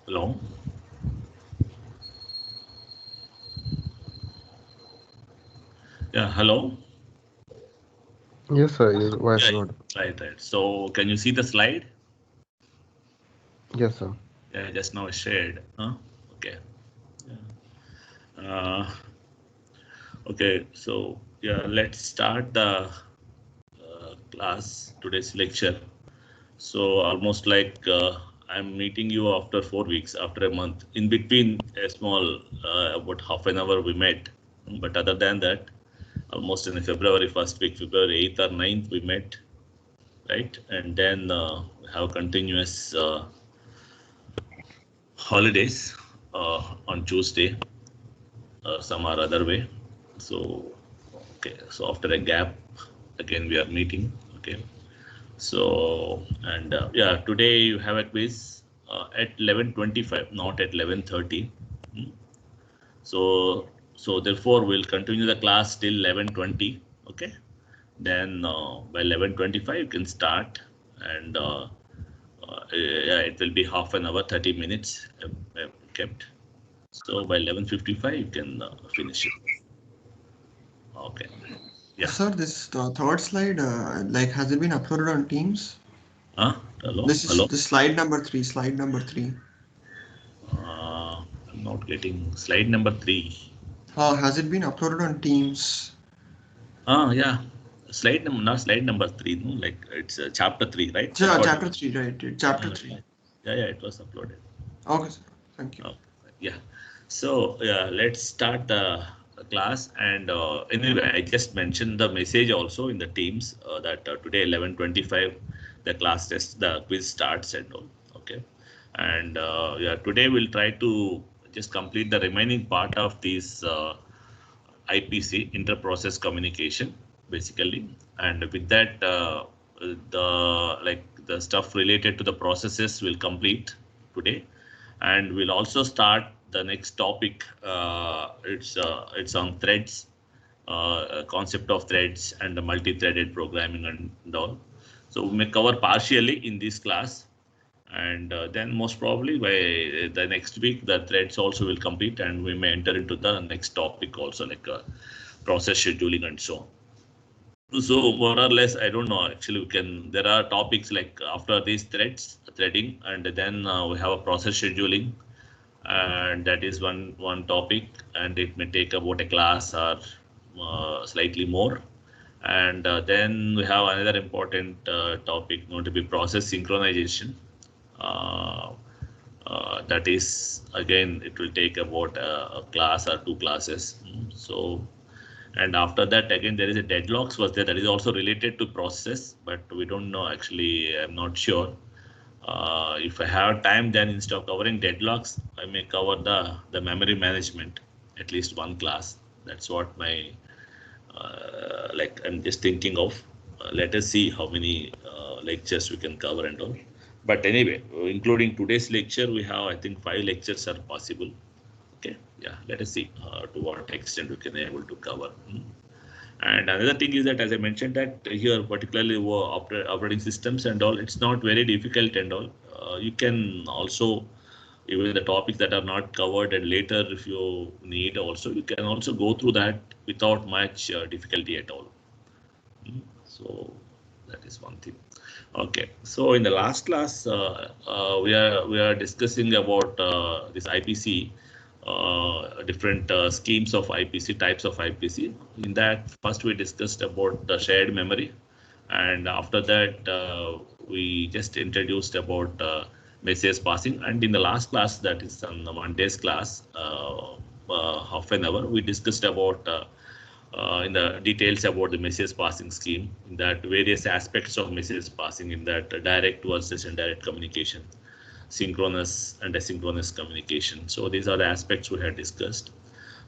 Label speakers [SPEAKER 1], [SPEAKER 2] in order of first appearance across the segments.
[SPEAKER 1] Hello. Yeah, hello.
[SPEAKER 2] Yes, sir. Your voice
[SPEAKER 1] Yeah,
[SPEAKER 2] is audible.
[SPEAKER 1] right, right. So can you see the slide?
[SPEAKER 2] Yes, sir.
[SPEAKER 1] Yeah, just now I shared. Huh? Okay. Uh, okay. So yeah, let's start the class today's lecture. So almost like I'm meeting you after 4 weeks, after a month. In between, a small about half an hour we met, but other than that, almost in the February first week, February 8th or 9th, we met, right? And then we have continuous holidays on Tuesday, some or other way. So, okay, so after a gap, again we are meeting. Okay, so and yeah, today you have a quiz at 11:25, not at 11:30. Hmm. So, so therefore we'll continue the class till 11:20. Okay, then by 11:25 you can start, and yeah, it will be half an hour, 30 minutes kept. So by 11:55 you can finish it. Okay. Yeah.
[SPEAKER 3] Sir, this third slide, like, has it been uploaded on Teams?
[SPEAKER 1] Huh? Hello?
[SPEAKER 3] This is
[SPEAKER 1] Hello?
[SPEAKER 3] the slide number three. Slide number three.
[SPEAKER 1] I'm not getting slide number 3.
[SPEAKER 3] Has it been uploaded on Teams?
[SPEAKER 1] Yeah. Slide number, not slide number 3, no? Like it's chapter 3, right? That's what.
[SPEAKER 3] Chapter three, right? Chapter
[SPEAKER 1] Yeah,
[SPEAKER 3] three.
[SPEAKER 1] yeah, it was uploaded.
[SPEAKER 3] Okay, sir. Thank you.
[SPEAKER 1] Okay. Yeah. So yeah, let's start the class. And anyway, I just mentioned the message also in the Teams that today 11:25 the class test, the quiz starts and all. Okay. And yeah, today we'll try to just complete the remaining part of this IPC, inter-process communication, basically. And with that, the like the stuff related to the processes will complete today, and we'll also start the next topic. It's on threads, concept of threads and the multi-threaded programming and all. So we may cover partially in this class, and then most probably by the next week the threads also will complete, and we may enter into the next topic also, like process scheduling and so on. So more or less, I don't know, actually we can, there are topics like after these threading, and then we have a process scheduling, and that is one topic, and it may take about a class or slightly more. And then we have another important topic known to be process synchronization. uh, that is, again, it will take about a class or 2 classes. So, and after that, again, there is a deadlocks was there, that is also related to process, but we don't know, actually, I'm not sure. If I have time, then instead of covering deadlocks, I may cover the memory management, at least one class. That's what my like I'm just thinking of. Let us see how many lectures we can cover and all. But anyway, including today's lecture, we have, I think, 5 lectures are possible. Okay, yeah. Let us see to what extent we can able to cover. And another thing is that, as I mentioned, that here particularly operating systems and all, it's not very difficult and all. You can also, even the topics that are not covered, and later if you need also, you can also go through that without much difficulty at all. So that is one thing. Okay, so in the last class, we are discussing about this IPC, different schemes of IPC, types of IPC. In that, first we discussed about the shared memory, and after that, we just introduced about message passing. And in the last class, that is on the Monday's class, half an hour, we discussed about in the details about the message passing scheme, in that various aspects of message passing, in that direct versus indirect communication, synchronous and asynchronous communication. So these are the aspects we had discussed.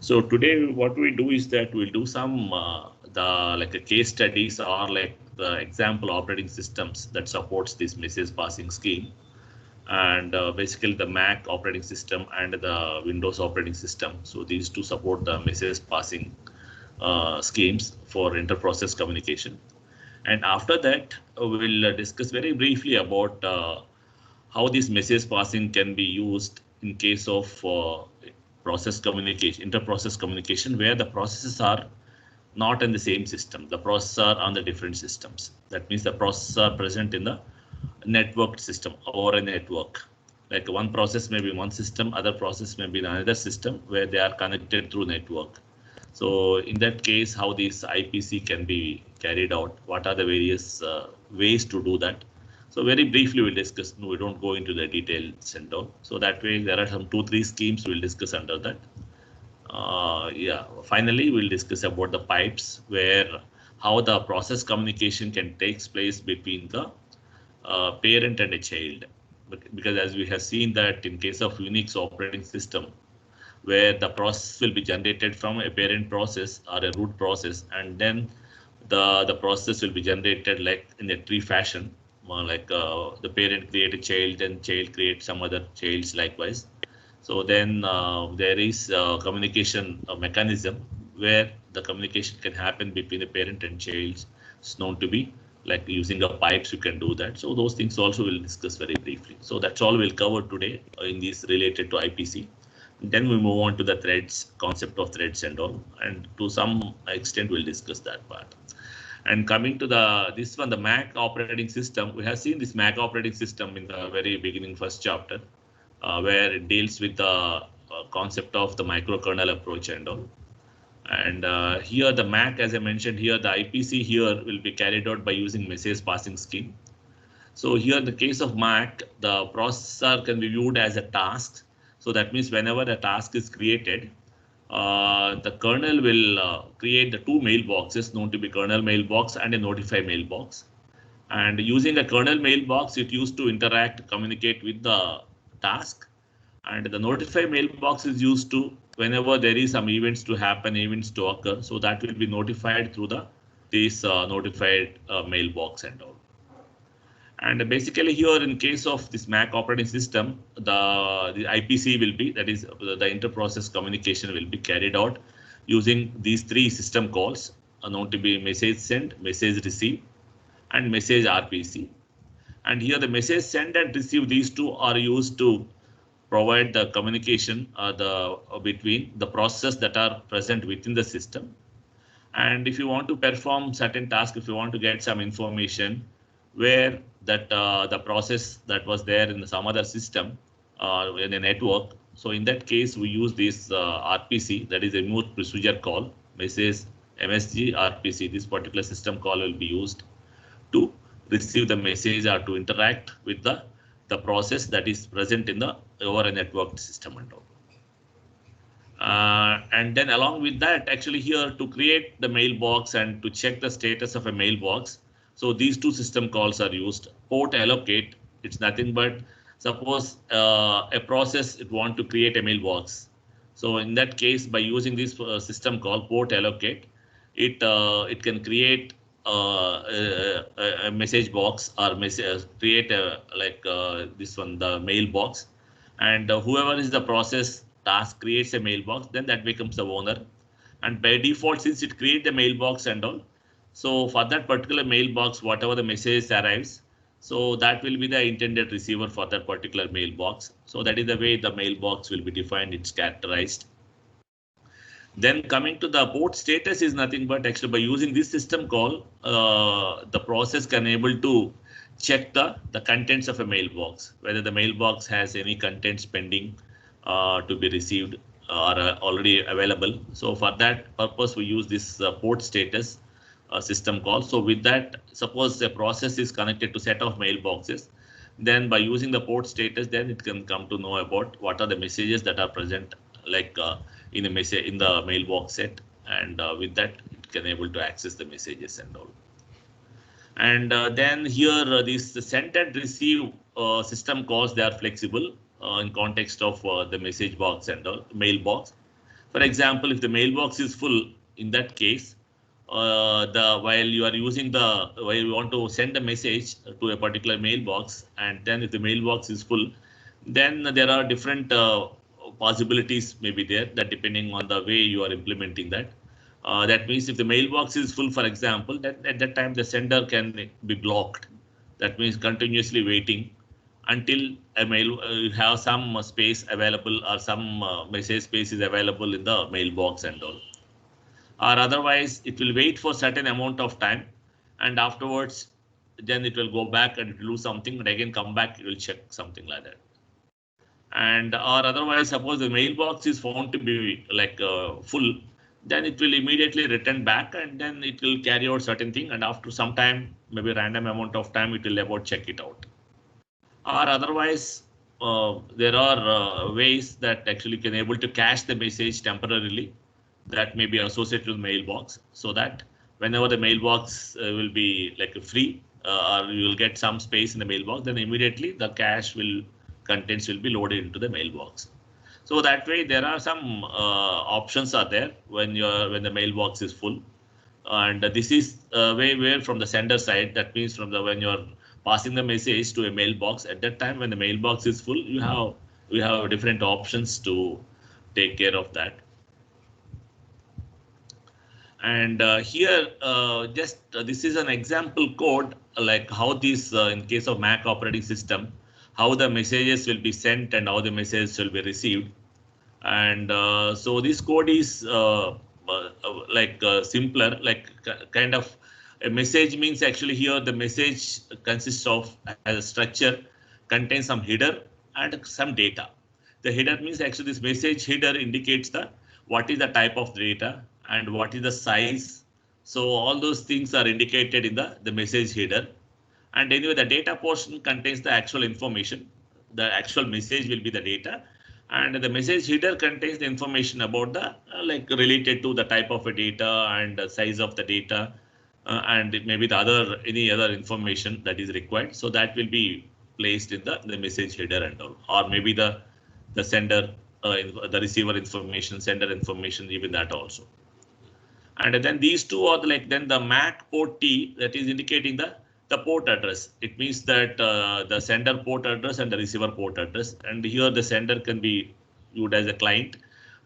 [SPEAKER 1] So today what we do is that we'll do some the like a case studies, or like the example operating systems that supports this message passing scheme. And basically the Mac operating system and the Windows operating system. So these two support the message passing schemes for inter-process communication. And after that, we'll discuss very briefly about how this message passing can be used in case of process communication, inter-process communication, where the processes are not in the same system. The processes are on the different systems. That means the processes are present in the networked system or a network. Like one process may be one system, other process may be in another system where they are connected through network. So in that case, how this IPC can be carried out? What are the various ways to do that? So very briefly we'll discuss. No, we don't go into the details and all. So that way there are some 2-3 schemes we'll discuss under that. Yeah, finally we'll discuss about the pipes, where how the process communication can take place between the parent and a child. Because as we have seen that in case of Unix operating system, where the process will be generated from a parent process or a root process, and then the process will be generated like in a tree fashion, like the parent create a child and child create some other childs likewise. So then there is communication mechanism where the communication can happen between the parent and child. It's known to be like using a pipes, you can do that. So those things also we'll discuss very briefly. So that's all we'll cover today in this related to IPC. Then we move on to the threads, concept of threads and all, and to some extent we'll discuss that part. And coming to this one, the Mac operating system, we have seen this Mac operating system in the very beginning first chapter, where it deals with the concept of the microkernel approach and all. And here the Mac, as I mentioned here, the IPC here will be carried out by using message passing scheme. So here in the case of Mac, the processor can be viewed as a task. So that means whenever a task is created, the kernel will create the two mailboxes known to be kernel mailbox and a notify mailbox. And using a kernel mailbox, it used to interact, communicate with the task. And the notify mailbox is used to whenever there is some events to happen, events to occur. So that will be notified through this notified mailbox and all. And basically here in case of this Mac operating system, the IPC will be, that is the inter-process communication will be carried out using these three system calls known to be message send, message receive, and message RPC. And here the message send and receive, these two are used to provide the communication between the processes that are present within the system. And if you want to perform certain tasks, if you want to get some information where that the process that was there in some other system in a network. So in that case, we use this RPC, that is a remote procedure call, message MSG RPC. This particular system call will be used to receive the message or to interact with the process that is present in the over a networked system and all. And then along with that, actually here to create the mailbox and to check the status of a mailbox. So these two system calls are used. Port allocate, it's nothing but suppose a process it want to create a mailbox. So in that case, by using this system call port allocate, it can create a message box or create this one, the mailbox, and whoever is the process task creates a mailbox, then that becomes the owner. And by default, since it creates the mailbox and all, so for that particular mailbox, whatever the message arrives, so that will be the intended receiver for that particular mailbox. So that is the way the mailbox will be defined, it's characterized. Then coming to the port status is nothing but actually by using this system call, the process can able to check the contents of a mailbox, whether the mailbox has any contents pending to be received or already available. So for that purpose, we use this port status system call. So with that, suppose a process is connected to set of mailboxes, then by using the port status, then it can come to know about what are the messages that are present, like in a message in the mailbox set, and with that it can able to access the messages and all. And then here this send and receive system calls, they are flexible in context of the message box and all, mailbox. For example, if the mailbox is full, in that case, while you want to send a message to a particular mailbox, and then if the mailbox is full, then there are different possibilities may be there, that depending on the way you are implementing that. That means if the mailbox is full, for example, that at that time the sender can be blocked. That means continuously waiting, until a mail you have some space available or some message space is available in the mailbox and all. Or otherwise it will wait for certain amount of time, and afterwards then it will go back and it will do something and again come back, it will check something like that. And or otherwise, suppose the mailbox is found to be like full, then it will immediately return back and then it will carry out certain thing, and after some time, maybe random amount of time, it will about check it out. Or otherwise, there are ways that actually can able to cache the message temporarily that may be associated with mailbox, so that whenever the mailbox will be like free or you will get some space in the mailbox, then immediately the cache will contents will be loaded into the mailbox. So that way there are some options are there when the mailbox is full, and this is where from the sender side, that means from the when you're passing the message to a mailbox, at that time when the mailbox is full, we have different options to take care of that. And here just this is an example code like how this in case of Mac operating system, how the messages will be sent and how the messages will be received. And so this code is simpler, like kind of a message means actually here the message consists of as a structure, contains some header and some data. The header means actually this message header indicates the what is the type of data and what is the size. So all those things are indicated in the message header. And anyway, the data portion contains the actual information. The actual message will be the data, and the message header contains the information about the like related to the type of a data and the size of the data, and it may be the any other information that is required. So that will be placed in the message header and all, or maybe the sender, the receiver information, sender information, even that also. And then these two are like then the MAC port T, that is indicating the port address. It means that the sender port address and the receiver port address. And here the sender can be viewed as a client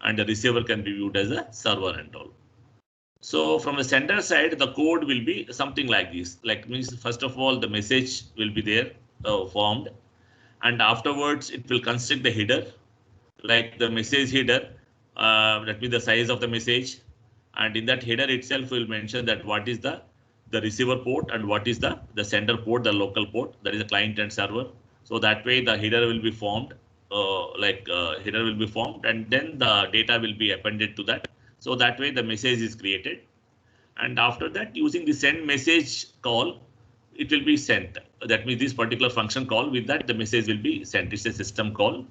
[SPEAKER 1] and the receiver can be viewed as a server and all. So from the sender side, the code will be something like this. Like means first of all, the message will be there formed, and afterwards it will construct the header, like the message header, that means the size of the message. And in that header itself, will mention that what is the receiver port and what is the sender port, the local port, that is the client and server. So that way the header will be formed, header will be formed, and then the data will be appended to that. So that way the message is created. And after that, using the send message call, it will be sent. That means this particular function call, with that the message will be sent. It's a system call,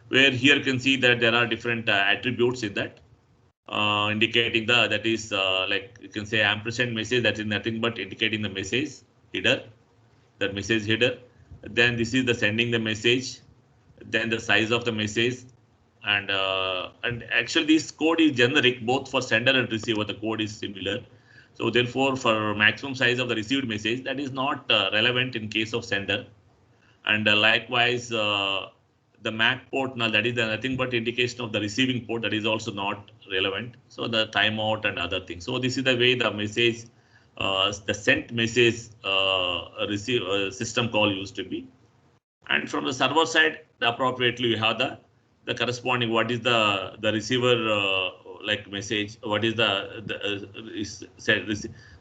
[SPEAKER 1] where here you can see that there are different attributes in that. Indicating that is like you can say ampersand message, that is nothing but indicating the message header, that message header. Then this is the sending the message, then the size of the message, and actually this code is generic both for sender and receiver. The code is similar. So therefore, for maximum size of the received message, that is not relevant in case of sender. And likewise, the MAC port, now that is nothing but indication of the receiving port, that is also not relevant. So the timeout and other things. So this is the way the message, the sent message system call used to be. And from the server side, appropriately we have the corresponding what is the receiver like message, what is the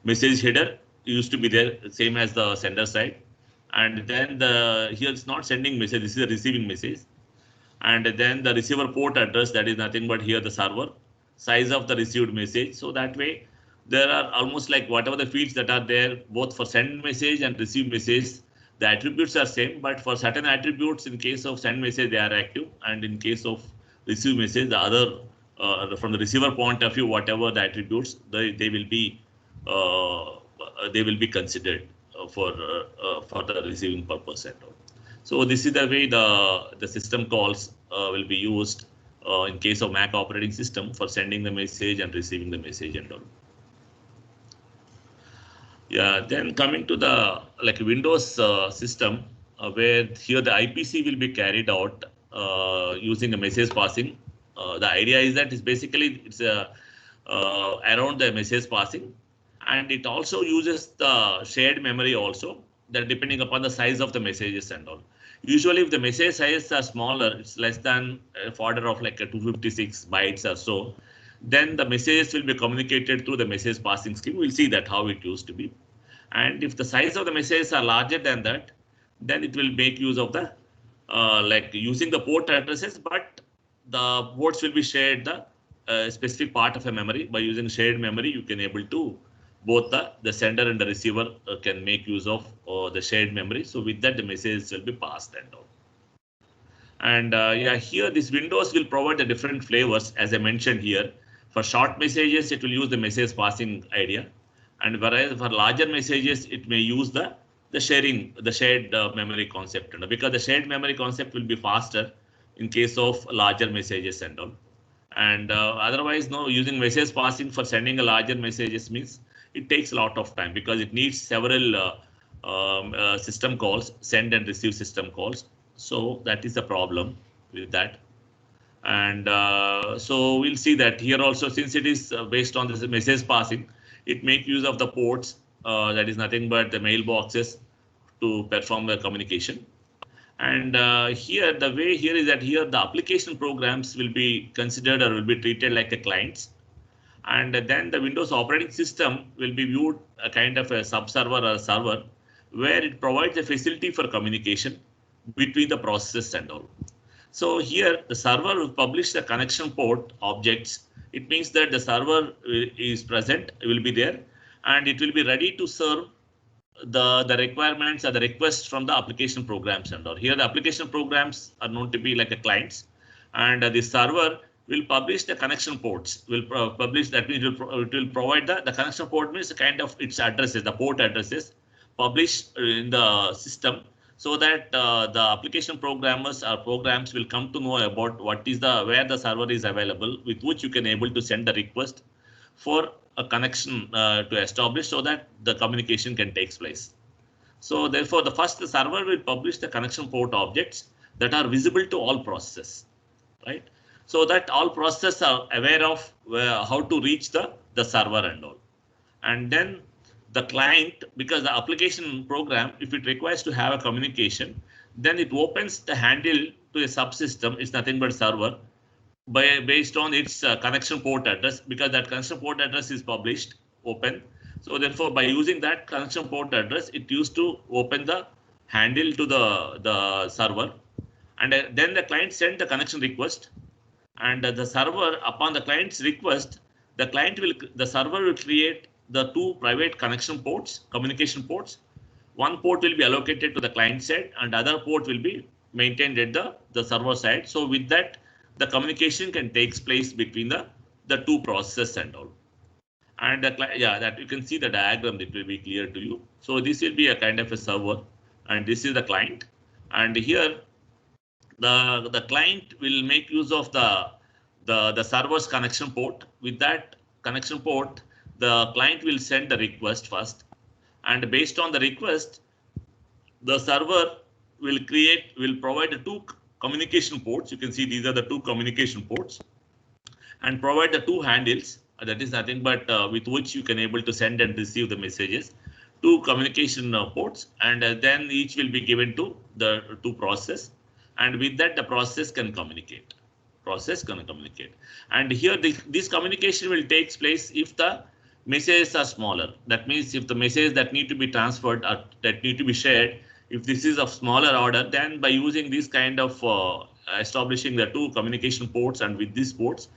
[SPEAKER 1] message header used to be there, same as the sender side. And then here it's not sending message, this is a receiving message. And then the receiver port address, that is nothing but here the server, size of the received message. So that way there are almost like whatever the fields that are there, both for send message and receive message, the attributes are same, but for certain attributes in case of send message they are active, and in case of receive message the other from the receiver point of view, whatever the attributes they will be considered for the receiving purpose and all. So this is the way the system calls will be used in case of Mac operating system for sending the message and receiving the message and all. Yeah, then coming to the like Windows system, where here the IPC will be carried out using a message passing. The idea is that it's around the message passing, and it also uses the shared memory also. that depending upon the size of the messages and all. Usually, if the message sizes are smaller, it's less than order of like a 256 bytes or so, then the messages will be communicated through the message passing scheme. We'll see that how it used to be. And if the size of the messages are larger than that, then it will make use of the like using the port addresses, but the ports will be shared the specific part of a memory. By using shared memory, you can able to both the sender and the receiver can make use of the shared memory. So with that, the messages will be passed and all. And yeah, here these windows will provide the different flavors, as I mentioned here. For short messages, it will use the message passing idea, and whereas for larger messages, it may use the shared memory concept, because the shared memory concept will be faster in case of larger messages and all. And otherwise, no, using message passing for sending a larger messages means it takes a lot of time because it needs several system calls, send and receive system calls. So that is the problem with that. And so we'll see that here also, since it is based on this message passing, it make use of the ports, that is nothing but the mailboxes to perform the communication. And here, the way here is that here the application programs will be considered or will be treated like the clients. And then the Windows operating system will be viewed a kind of a sub-server or a server where it provides a facility for communication between the processes and all. So here the server will publish the connection port objects. It means that the server is present, will be there, and it will be ready to serve the requirements or the requests from the application programs and all. Here the application programs are known to be like a clients, and the server will publish the connection ports. Will publish that means it will provide the connection port means kind of its addresses, the port addresses published in the system, so that the application programmers or programs will come to know about what is where the server is available, with which you can able to send the request for a connection to establish so that the communication can take place. So therefore, the server will publish the connection port objects that are visible to all processes, right? So that all processes are aware of how to reach the server and all. And then the client, because the application program, if it requires to have a communication, then it opens the handle to a subsystem. It's nothing but server based on its connection port address, because that connection port address is published open. So therefore, by using that connection port address, it used to open the handle to the server, and then the client sent the connection request, and the server, upon the client's request, the server will create the two private connection ports, communication ports. One port will be allocated to the client side, and other port will be maintained at the server side. So with that, the communication can take place between the two processes and all. And yeah, that you can see the diagram, that will be clear to you. So this will be a kind of a server, and this is the client. And here the client will make use of the server's connection port. With that connection port, the client will send the request first, and based on the request, the server will provide the two communication ports. You can see these are the two communication ports, and provide the two handles. That is nothing but with which you can able to send and receive the messages. Two communication ports, and then each will be given to the two process, and with that the process can communicate. And here this communication will take place if the messages are smaller. That means if the messages that need to be transferred or that need to be shared, if this is of smaller order, then by using this kind of establishing the two communication ports, and with these ports,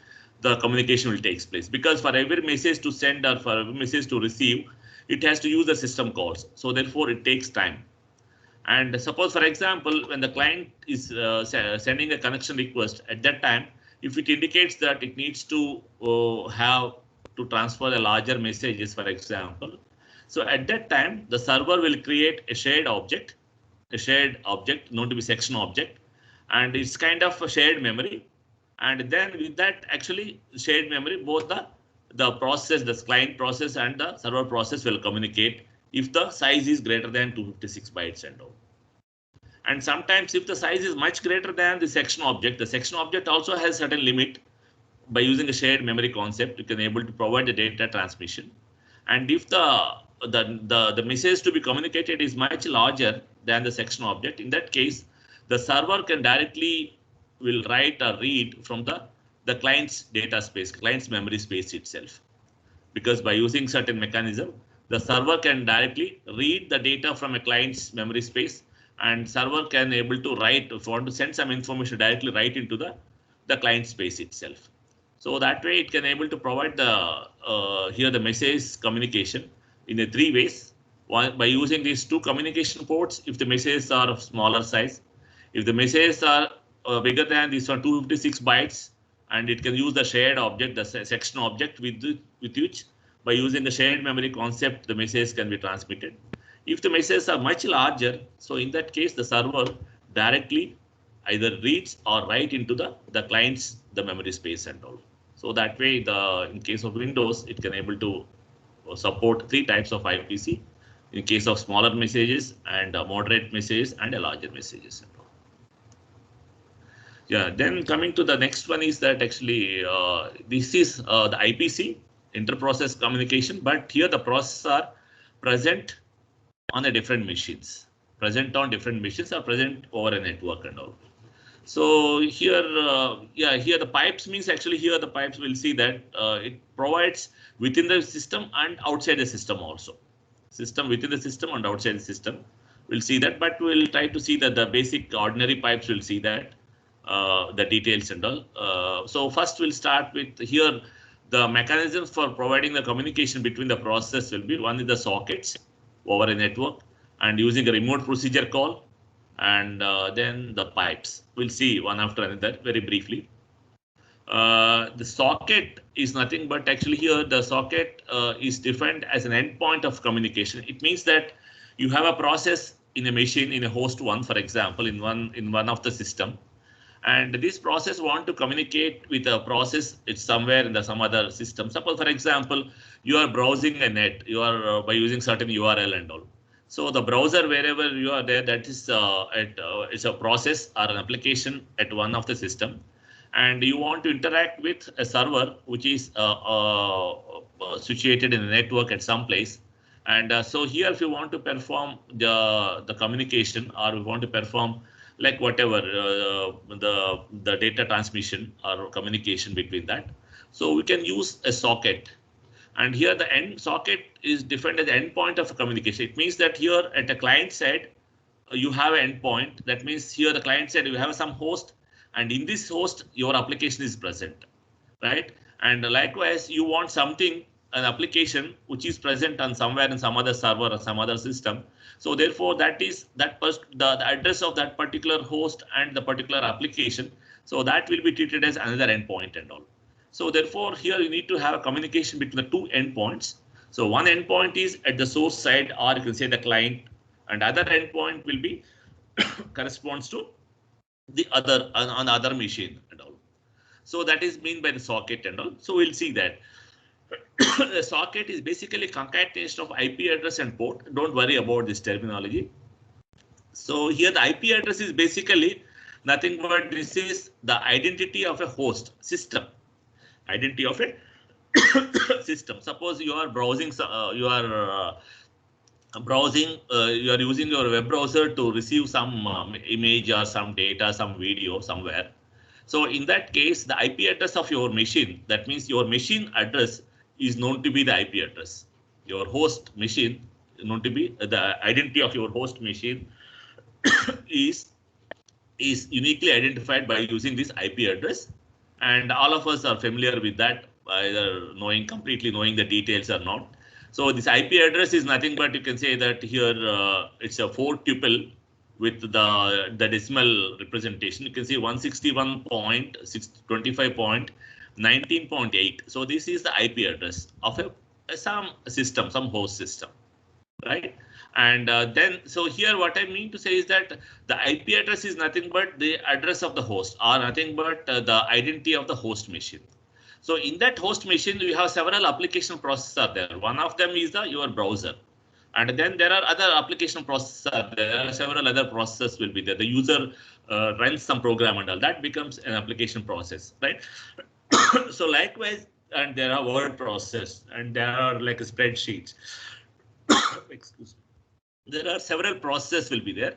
[SPEAKER 1] the communication will take place. Because for every message to send or for every message to receive, it has to use the system calls. So therefore, it takes time. And suppose, for example, when the client is sending a connection request, at that time, if it indicates that it needs to have to transfer the larger messages, for example, so at that time, the server will create a shared object known to be section object, and it's kind of a shared memory. And then with that actually shared memory, both the process, the client process and the server process will communicate if the size is greater than 256 bytes and all. And sometimes if the size is much greater than the section object also has certain limit. By using a shared memory concept, you can able to provide the data transmission. And if the the message to be communicated is much larger than the section object. In that case, the server can directly will write or read from the client's data space, client's memory space itself. Because by using certain mechanism, the server can directly read the data from a client's memory space, and server can able to write, if you want to send some information, directly write into the client space itself. So that way it can able to provide the here the message communication in the 3 ways. One, by using these 2 communication ports, if the messages are of smaller size, if the messages are bigger than these are 256 bytes, and it can use the shared object, the section object with which by using the shared memory concept, the message can be transmitted. If the messages are much larger, so in that case, the server directly either reads or write into the client's the memory space and all. So that way, in case of Windows, it can able to support 3 types of IPC. In case of smaller messages and moderate messages and a larger messages and all. Yeah, then coming to the next one is that actually this is the IPC, inter-process communication, but here the processes are present on the different machines, present on different machines or present over a network and all. So here, yeah, here the pipes means actually here the pipes will see that it provides within the system and outside the system also. System within the system and outside the system. We'll see that, but we'll try to see that the basic ordinary pipes will see that the details and all. So first we'll start with here the mechanisms for providing the communication between the processes will be one is the sockets over a network and using a remote procedure call, and then the pipes. We'll see one after another very briefly. The socket is nothing but actually here the socket is defined as an endpoint of communication. It means that you have a process in a machine in a host 1, for example, in one of the system, and this process want to communicate with a process it's somewhere in some other system. Suppose, for example, you are browsing a net, you are by using certain URL and all. So the browser wherever you are there, that is it's a process or an application at one of the system, and you want to interact with a server which is situated in a network at some place. And so here, if you want to perform the communication, or we want to perform like whatever the data transmission or communication between that, so we can use a socket. And here the end socket is defined as the endpoint of communication. It means that here at the client side, you have an endpoint. That means here the client side, you have some host, and in this host, your application is present, right? And likewise, you want something, an application which is present on somewhere in some other server or some other system. So therefore, that is the address of that particular host and the particular application. So that will be treated as another endpoint and all. So therefore, here you need to have a communication between the 2 endpoints. So one endpoint is at the source side, or you can say the client, and other endpoint will be corresponds to the other on the other machine and all. So that is mean by the socket and all. So we'll see that. The socket is basically concatenation of IP address and port. Don't worry about this terminology. So here the IP address is basically nothing but this is the identity of a host system. Identity of a system. Suppose you are browsing, you are using your web browser to receive some image or some data, some video somewhere. So in that case, the IP address of your machine, that means your machine address is known to be the IP address. Your host machine is known to be the identity of your host machine is uniquely identified by using this IP address. And all of us are familiar with that, either completely knowing the details or not. So this IP address is nothing but you can say that here it's a 4 tuple with the decimal representation. You can see 161.625.19.8. So this is the IP address of some system, some host system, right? And then, so here what I mean to say is that the IP address is nothing but the address of the host, or nothing but the identity of the host machine. So in that host machine, we have several application processes are there. One of them is your browser. And then there are other application processes. There are several other processes will be there. The user runs some program and all that becomes an application process, right? So likewise, and there are word process, and there are like spreadsheets. excuse me, there are several processes will be there.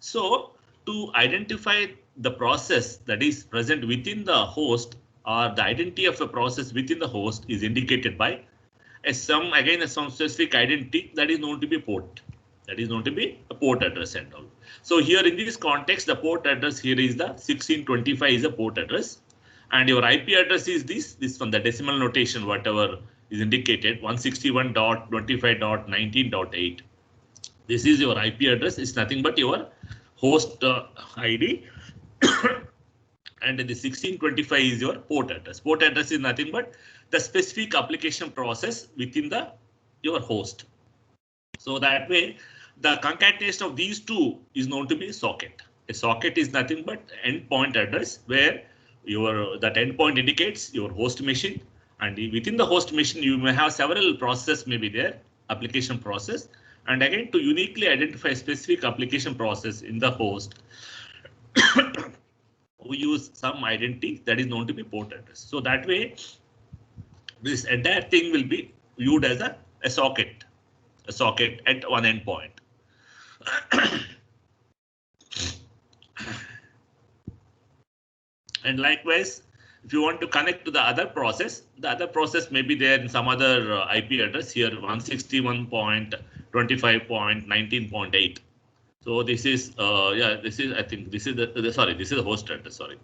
[SPEAKER 1] So to identify the process that is present within the host, or the identity of a process within the host is indicated by some specific identity that is known to be port. That is known to be a port address and all. So here in this context, the port address here is the 1625 is a port address, and your IP address is this from the decimal notation, whatever is indicated, 161.25.19.8. This is your IP address. It's nothing but your host ID. And the 1625 is your port address. Port address is nothing but the specific application process within your host. So that way, the concatenation of these two is known to be a socket. A socket is nothing but endpoint address, where that endpoint indicates your host machine, and within the host machine you may have several processes may be there, application process, and again to uniquely identify a specific application process in the host, we use some identity that is known to be port address. So that way, this entire thing will be viewed as a socket at one endpoint. And likewise, if you want to connect to the other process may be there in some other IP address here, 161.25.19.8. So this is this is I think this is this is the host address. Sorry,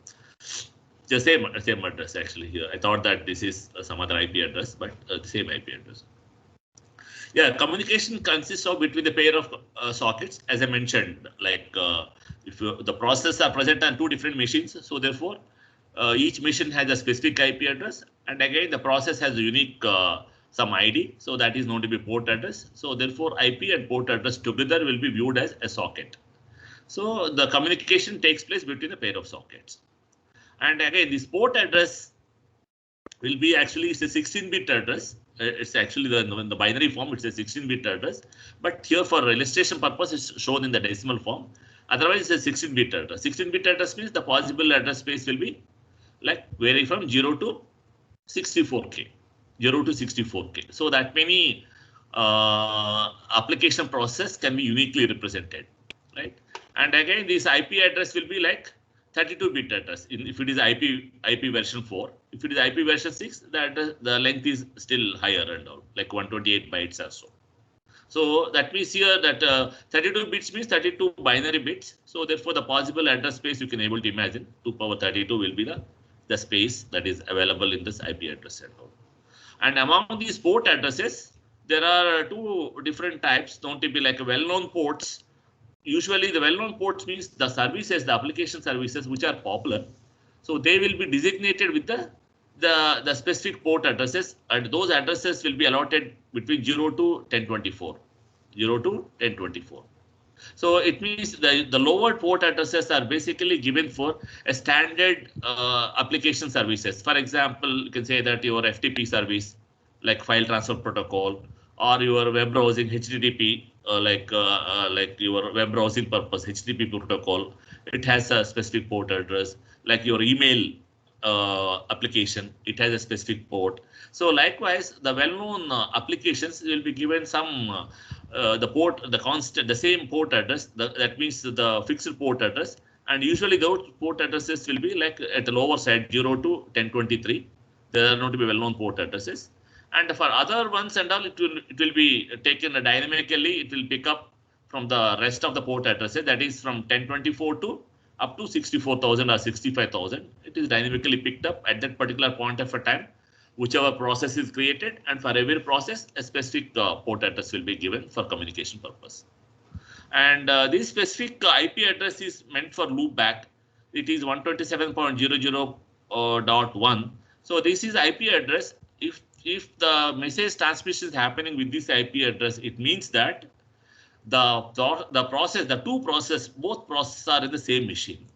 [SPEAKER 1] the same address actually here. I thought that this is some other IP address, but the same IP address. Yeah, communication consists of between the pair of sockets, as I mentioned. Like if the processes are present on two different machines, so therefore each machine has a specific IP address, and again the process has a unique some ID, so that is known to be port address. So therefore IP and port address together will be viewed as a socket. So the communication takes place between a pair of sockets. And again, this port address will be actually it's a 16-bit address. It's actually in the binary form, it's a 16-bit address. But here for illustration purpose, it's shown in the decimal form. Otherwise, it's a 16-bit address. 16-bit address means the possible address space will be like vary from 0 to 64K. 0 to 64K. So that many application process can be uniquely represented, right? And again, this IP address will be like 32-bit address. If it is IP version 4, if it is IP version 6, the length is still higher and all, like 128 bytes or so. So that means here that 32 bits means 32 binary bits. So therefore, the possible address space you can able to imagine 2 power 32 will be the space that is available in this IP address and all. And among these port addresses, there are two different types known to be like well-known ports. Usually the well-known ports means the services, the application services which are popular. So they will be designated with the specific port addresses, and those addresses will be allotted between 0 to 1024. 0 to 1024. So it means the lower port addresses are basically given for a standard application services. For example, you can say that your FTP service, like file transfer protocol, or your web browsing HTTP, like your web browsing purpose HTTP protocol. It has a specific port address. Like your email application, it has a specific port. So likewise, the well-known applications will be given some the same port address. That means the fixed port address, and usually those port addresses will be like at the lower side 0 to 1023. There are not to be well-known port addresses. And for other ones and all, it will be taken dynamically. It will pick up from the rest of the port addresses. That is from 1024 to up to 64,000 or 65,000. It is dynamically picked up at that particular point of a time, whichever process is created, and for every process, a specific port address will be given for communication purpose. And this specific IP address is meant for loopback. It is 127.00.1. So this is IP address. If the message transmission is happening with this IP address, it means that both processes are in the same machine.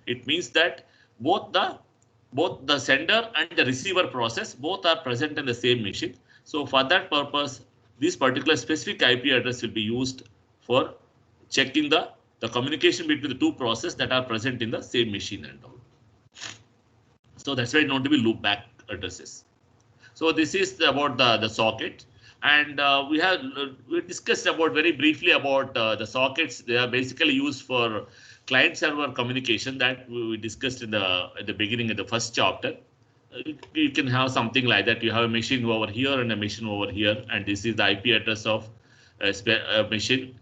[SPEAKER 1] It means that both the sender and the receiver process both are present in the same machine. So for that purpose, this particular specific IP address will be used for checking the communication between the two processes that are present in the same machine and all. So that's why it's known to be loopback addresses. So this is about the socket. And we discussed about very briefly about the sockets. They are basically used for client server communication that we discussed in at the beginning of the first chapter. You can have something like that. You have a machine over here and a machine over here, and this is the IP address of a machine,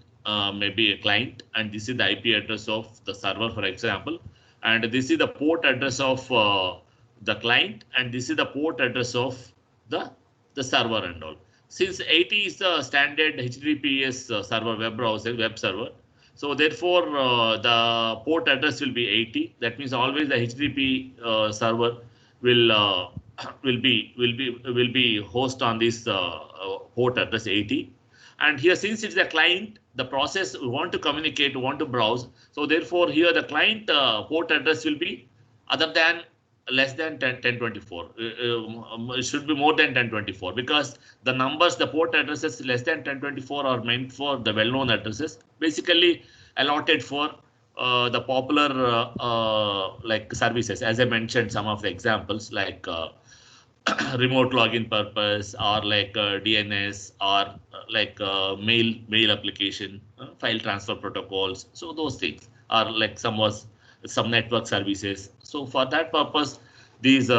[SPEAKER 1] maybe a client, and this is the IP address of the server, for example, and this is the port address of the client, and this is the port address of the server and all. Since 80 is the standard HTTPS server web browser, web server, so therefore the port address will be 80. That means always the HTTP server will be host on this port address 80. And here, since it's a client, the process we want to communicate, we want to browse. So therefore, here the client port address will be other than less than 1024. It should be more than 1024 because the numbers, the port addresses less than 1024 are meant for the well-known addresses, basically allotted for the popular like services. As I mentioned, some of the examples like remote login purpose or like DNS or like mail application, file transfer protocols. So those things are like some network services. So for that purpose, these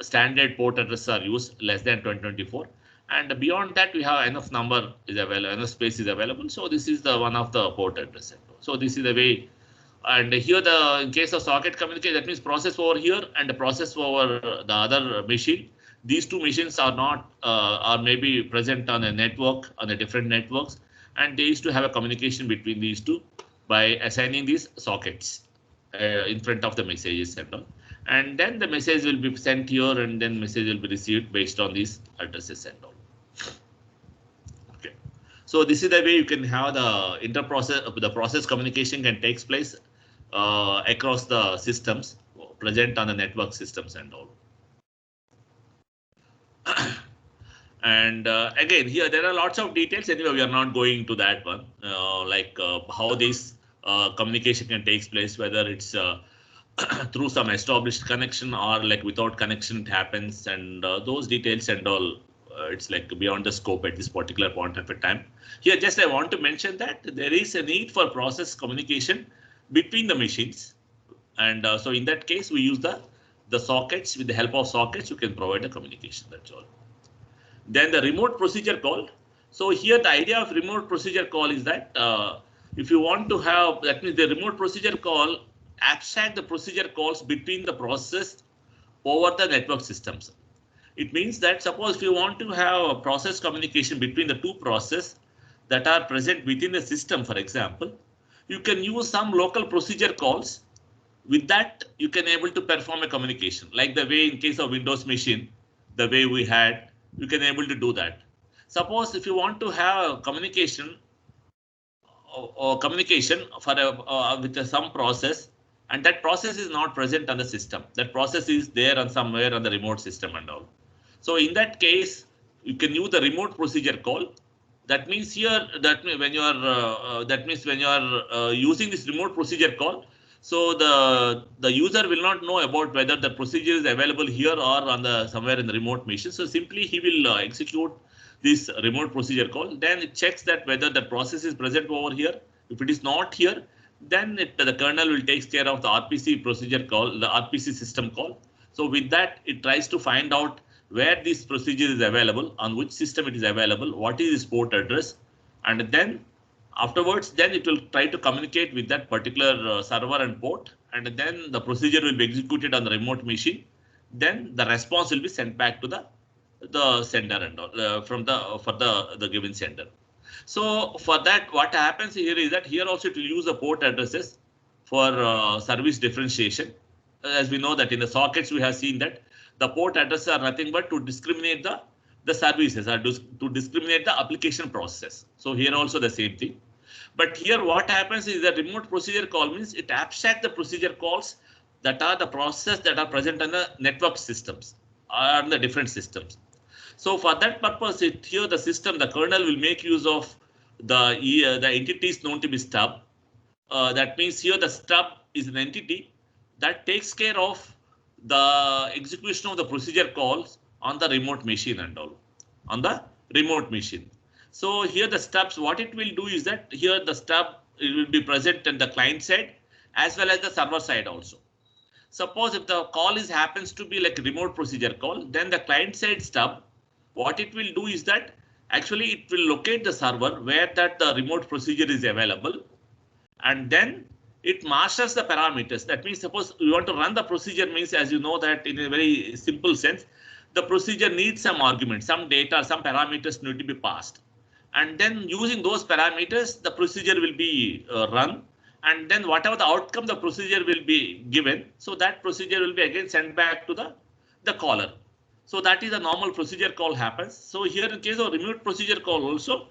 [SPEAKER 1] standard port addresses are used less than 2024. And beyond that, we have enough number is available, enough space is available. So this is the one of the port address. So this is the way. And here in case of socket communication, that means process over here and the process over the other machine. These two machines are not are maybe present on a network, on the different networks, and they used to have a communication between these two by assigning these sockets in front of the messages and all. And then the message will be sent here, and then message will be received based on these addresses and all. Okay, so this is the way you can have the process communication can take place across the systems present on the network systems and all. And again, here there are lots of details. Anyway, we are not going to that one, like how this communication can take place, whether it's through some established connection or like without connection it happens, and those details and all. It's like beyond the scope at this particular point of a time. Here, just I want to mention that there is a need for process communication between the machines, and so in that case, we use the sockets. With the help of sockets, you can provide a communication. That's all. Then the remote procedure call. So here the idea of remote procedure call is that if you want to have, that means the remote procedure call abstract the procedure calls between the process over the network systems. It means that suppose if you want to have a process communication between the two processes that are present within the system, for example, you can use some local procedure calls. With that, you can able to perform a communication like the way in case of Windows machine, the way we had, you can able to do that. Suppose if you want to have communication or communication for with some process, and that process is not present on the system, that process is there on somewhere on the remote system and all. So in that case, you can use the remote procedure call. That means here when you are using this remote procedure call, so the user will not know about whether the procedure is available here or on the somewhere in the remote machine. So simply he will execute this remote procedure call. Then it checks that whether the process is present over here. If it is not here, then the kernel will take care of the RPC procedure call, the RPC system call. So with that, it tries to find out where this procedure is available, on which system it is available, what is its port address, and then afterwards, then it will try to communicate with that particular server and port, and then the procedure will be executed on the remote machine. Then the response will be sent back to the sender and all, for the given sender. So for that, what happens here is that here also it will use the port addresses for service differentiation. As we know that in the sockets we have seen that the port addresses are nothing but to discriminate the services or to discriminate the application process. So here also the same thing. But here what happens is that remote procedure call means it abstracts the procedure calls that are the process that are present on the network systems or on the different systems. So for that purpose, here the system, the kernel will make use of the entities known to be stub. That means here the stub is an entity that takes care of the execution of the procedure calls on the remote machine and all, on the remote machine. So here the stubs, what it will do is that here the stub it will be present in the client side as well as the server side also. Suppose if the call is happens to be like a remote procedure call, then the client side stub, what it will do is that actually it will locate the server where that the remote procedure is available, and then it marshals the parameters. That means suppose you want to run the procedure, means as you know that in a very simple sense, the procedure needs some argument, some data, some parameters need to be passed. And then using those parameters, the procedure will be run. And then whatever the outcome the procedure will be given, so that procedure will be again sent back to the caller. So that is a normal procedure call happens. So here in case of remote procedure call also,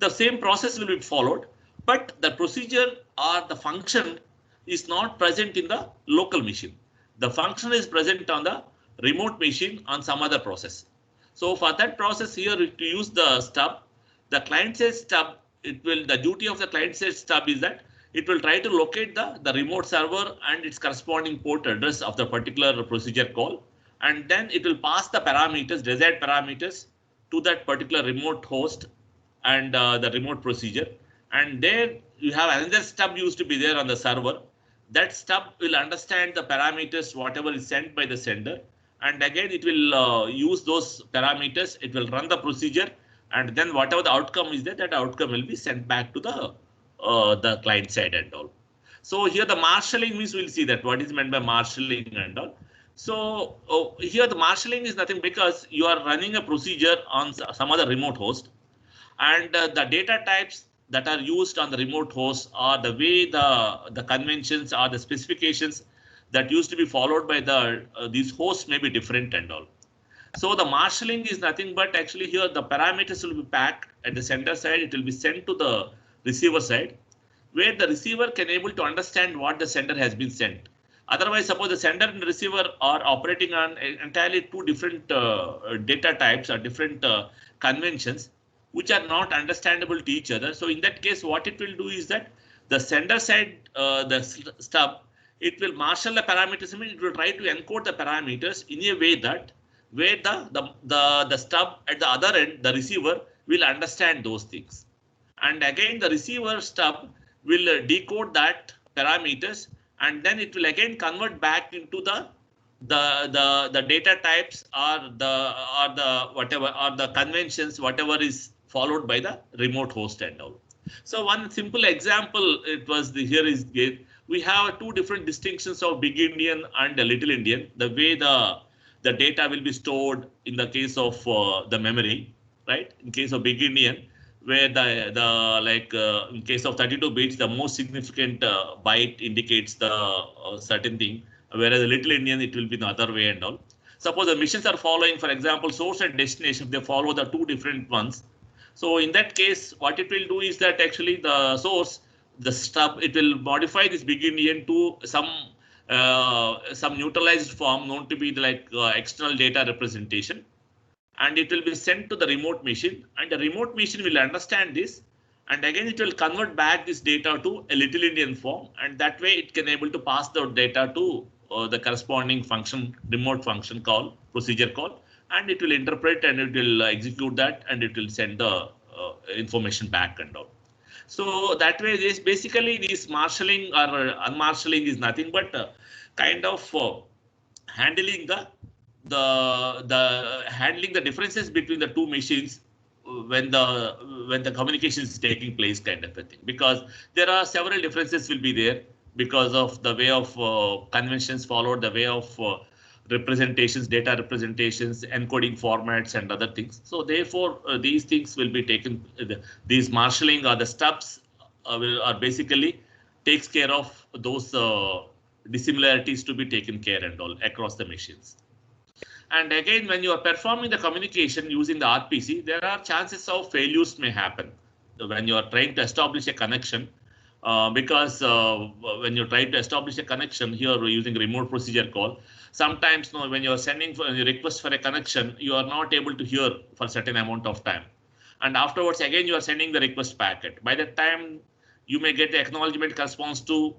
[SPEAKER 1] the same process will be followed, but the procedure or the function is not present in the local machine. The function is present on the remote machine on some other process. So for that process here, to use the stub, the client side stub, the duty of the client side stub is that it will try to locate the remote server and its corresponding port address of the particular procedure call. And then it will pass the parameters, desired parameters to that particular remote host and the remote procedure. And there you have another stub used to be there on the server. That stub will understand the parameters, whatever is sent by the sender. And again, it will use those parameters. It will run the procedure. And then whatever the outcome is there, that outcome will be sent back to the client side and all. So here the marshalling means we'll see that what is meant by marshalling and all. So here the marshalling is nothing because you are running a procedure on some other remote host, and the data types that are used on the remote host are the way the conventions or the specifications that used to be followed by these hosts may be different and all. So the marshalling is nothing but actually here the parameters will be packed at the sender side. It will be sent to the receiver side, where the receiver can able to understand what the sender has been sent. Otherwise, suppose the sender and receiver are operating on entirely two different data types or different conventions, which are not understandable to each other. So in that case, what it will do is that the sender side, the stub, it will marshal the parameters. I mean, it will try to encode the parameters in a way that where the stub at the other end, the receiver will understand those things. And again, the receiver stub will decode that parameters, and then it will again convert back into the data types or the whatever or the conventions, whatever is followed by the remote host and all. So one simple example, it was here is we have two different distinctions of big Indian and the little Indian. The way the data will be stored in the case of the memory, right? In case of big Indian, where in case of 32 bits, the most significant byte indicates the certain thing, whereas the little Indian, it will be the other way and all. Suppose the missions are following, for example, source and destination, they follow the two different ones. So in that case, what it will do is that actually the source, the stub, it will modify this big Indian to some neutralized form known to be like external data representation, and it will be sent to the remote machine, and the remote machine will understand this, and again it will convert back this data to a little Indian form, and that way it can able to pass the data to the corresponding function, remote function call, procedure call, and it will interpret and it will execute that, and it will send the information back and all. So that way, this basically this marshalling or unmarshalling is nothing but kind of handling handling the differences between the two machines when the communication is taking place, kind of a thing. Because there are several differences will be there because of the way of conventions followed, the way of representations, data representations, encoding formats, and other things. So therefore, these things will be taken. These marshalling or the stubs are basically takes care of those dissimilarities to be taken care and all across the machines. And again, when you are performing the communication using the RPC, there are chances of failures may happen when you are trying to establish a connection. Because when you try to establish a connection here using remote procedure call, sometimes when you are sending for a request for a connection, you are not able to hear for a certain amount of time. And afterwards, again, you are sending the request packet. By that time, you may get the acknowledgement response to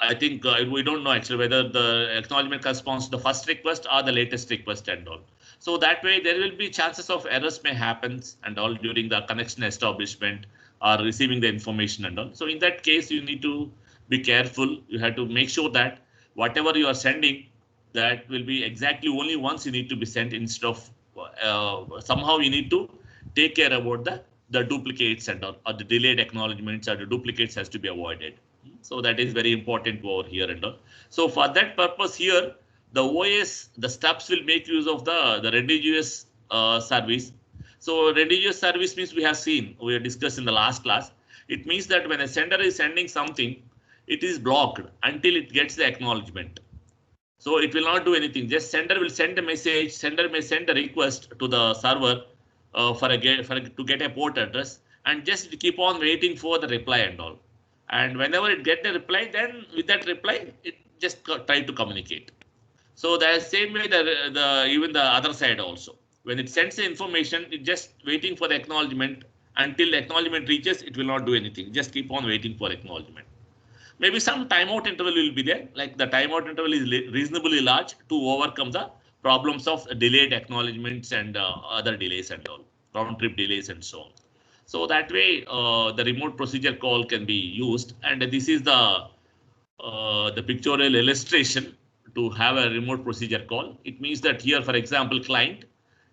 [SPEAKER 1] I think we don't know actually whether the acknowledgement corresponds to the first request or the latest request and all. So that way there will be chances of errors may happen and all during the connection establishment or receiving the information and all. So in that case, you need to be careful. You have to make sure that whatever you are sending, that will be exactly only once you need to be sent instead of somehow you need to take care about the duplicates and all, or the delayed acknowledgements or the duplicates has to be avoided. So that is very important over here and all. So for that purpose here, the OS, the steps will make use of the reducious service. So reducious service means we have seen, we have discussed in the last class. It means that when a sender is sending something, it is blocked until it gets the acknowledgement. So it will not do anything. Just sender will send a message. Sender may send a request to the server to get a port address and just keep on waiting for the reply and all. And whenever it get the reply, then with that reply, it just try to communicate. So the same way even the other side also. When it sends the information, it just waiting for the acknowledgement until the acknowledgement reaches, it will not do anything. Just keep on waiting for acknowledgement. Maybe some timeout interval will be there, like the timeout interval is reasonably large to overcome the problems of delayed acknowledgements and other delays and all, round trip delays and so on. So that way, the remote procedure call can be used, and this is the pictorial illustration to have a remote procedure call. It means that here, for example, client,